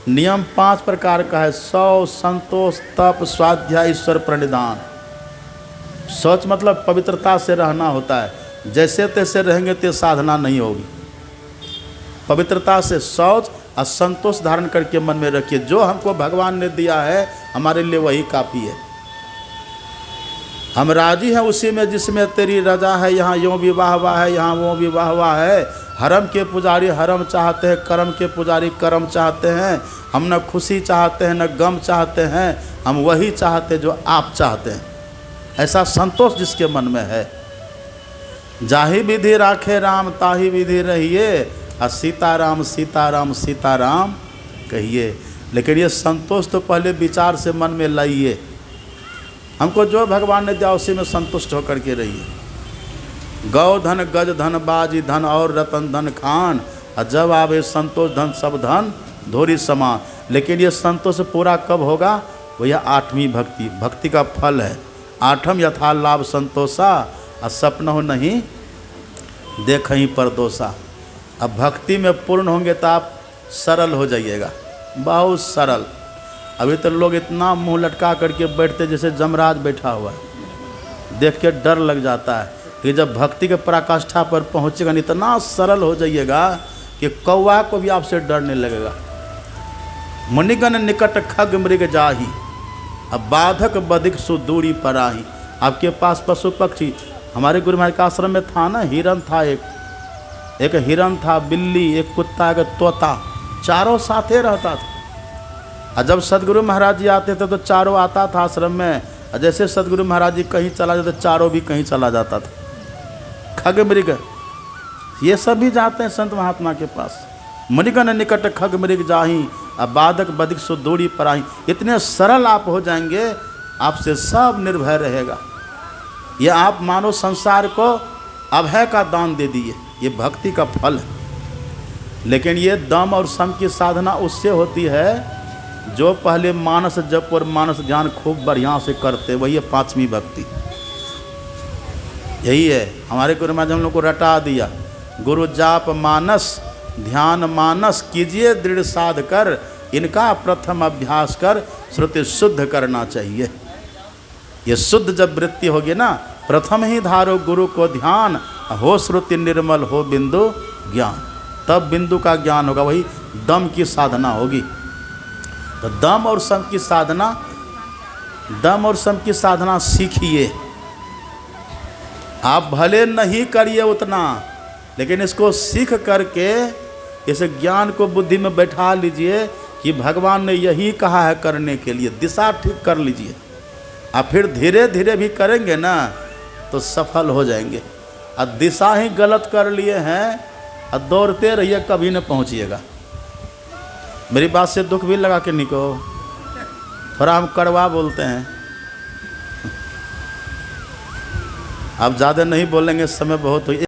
[SPEAKER 1] नियम 5 प्रकार का है। सौ, संतोष, तप, स्वाध्याय, ईश्वर प्रणिधान। शौच मतलब पवित्रता से रहना होता है। जैसे तैसे रहेंगे तो साधना नहीं होगी। पवित्रता से शौच और संतोष धारण करके मन में रखिए, जो हमको भगवान ने दिया है हमारे लिए वही काफ़ी है। हम राजी हैं उसी में जिसमें तेरी रजा है। यहाँ यूँ विवाह हुआ है, यहाँ वो विवाह हुआ है। हरम के पुजारी हरम चाहते हैं, कर्म के पुजारी कर्म चाहते हैं। हम न खुशी चाहते हैं न गम चाहते हैं, हम वही चाहते जो आप चाहते हैं। ऐसा संतोष जिसके मन में है। जाहि विधि राखे राम ताहि विधि रहिए, और सीताराम सीताराम सीताराम कहिए। लेकिन ये संतोष तो पहले विचार से मन में लाइए। हमको जो भगवान ने दिया उसी में संतुष्ट होकर के रहिए। गौ धन गज धन बाजी धन और रतन धन खान, और जब आवे संतोष धन सब धन धोरी समान। लेकिन ये संतोष पूरा कब होगा? वह 8वीं भक्ति, भक्ति का फल है। 8म यथा लाभ संतोषा, और सपनों नहीं देखहीं परदोषा। अब भक्ति में पूर्ण होंगे तो आप सरल हो जाइएगा, बहुत सरल। अभी तो लोग इतना मुंह लटका करके बैठते जैसे जमराज बैठा हुआ है, देख के डर लग जाता है। कि जब भक्ति के पराकाष्ठा पर पहुँचेगा, इतना सरल हो जाइएगा कि कौवा को भी आपसे डर नहीं लगेगा। मुनिगण निकट खग मृग जाही, अब बाधक बधिक सुदूरी पराही। आपके पास पशु पक्षी, हमारे गुरु महाराज के आश्रम में था ना, हिरन था, एक हिरन था, बिल्ली, एक कुत्ता, एक तोता, चारों साथे रहता था। और जब सदगुरु महाराज जी आते थे तो चारों आता था आश्रम में, और जैसे सदगुरु महाराज जी कहीं चला जाते चारों भी कहीं चला जाता था। खग मृग ये सब भी जाते हैं संत महात्मा के पास। मुनिगण निकट खग मृग जाही, अब बाधक बधिक सुदूरी पराही। इतने सरल आप हो जाएंगे, आपसे सब निर्भय रहेगा। ये आप मानो संसार को अभय का दान दे दिए, ये भक्ति का फल है। लेकिन ये दम और सम की साधना उससे होती है जो पहले मानस जप और मानस ध्यान खूब बढ़िया से करते, वही है 5वीं भक्ति। यही है हमारे गुरु महाराज हम लोग को रटा दिया। गुरु जाप मानस ध्यान मानस, कीजिए दृढ़ साध कर, इनका प्रथम अभ्यास कर, श्रुति शुद्ध करना चाहिए। ये शुद्ध जब वृत्ति होगी ना, प्रथम ही धारो गुरु को ध्यान, हो श्रुति निर्मल हो बिंदु ज्ञान, तब बिंदु का ज्ञान होगा। वही दम की साधना होगी। तो दम और सम की साधना, दम और सम की साधना सीखिए। आप भले नहीं करिए उतना, लेकिन इसको सीख करके इस ज्ञान को बुद्धि में बैठा लीजिए कि भगवान ने यही कहा है करने के लिए। दिशा ठीक कर लीजिए, और फिर धीरे धीरे भी करेंगे ना तो सफल हो जाएंगे। और दिशा ही गलत कर लिए हैं और दौड़ते रहिए, कभी न पहुंचिएगा। मेरी बात से दुख भी लगा के निको, थोड़ा हम कड़वा बोलते हैं। अब ज़्यादा नहीं बोलेंगे, समय बहुत हुई।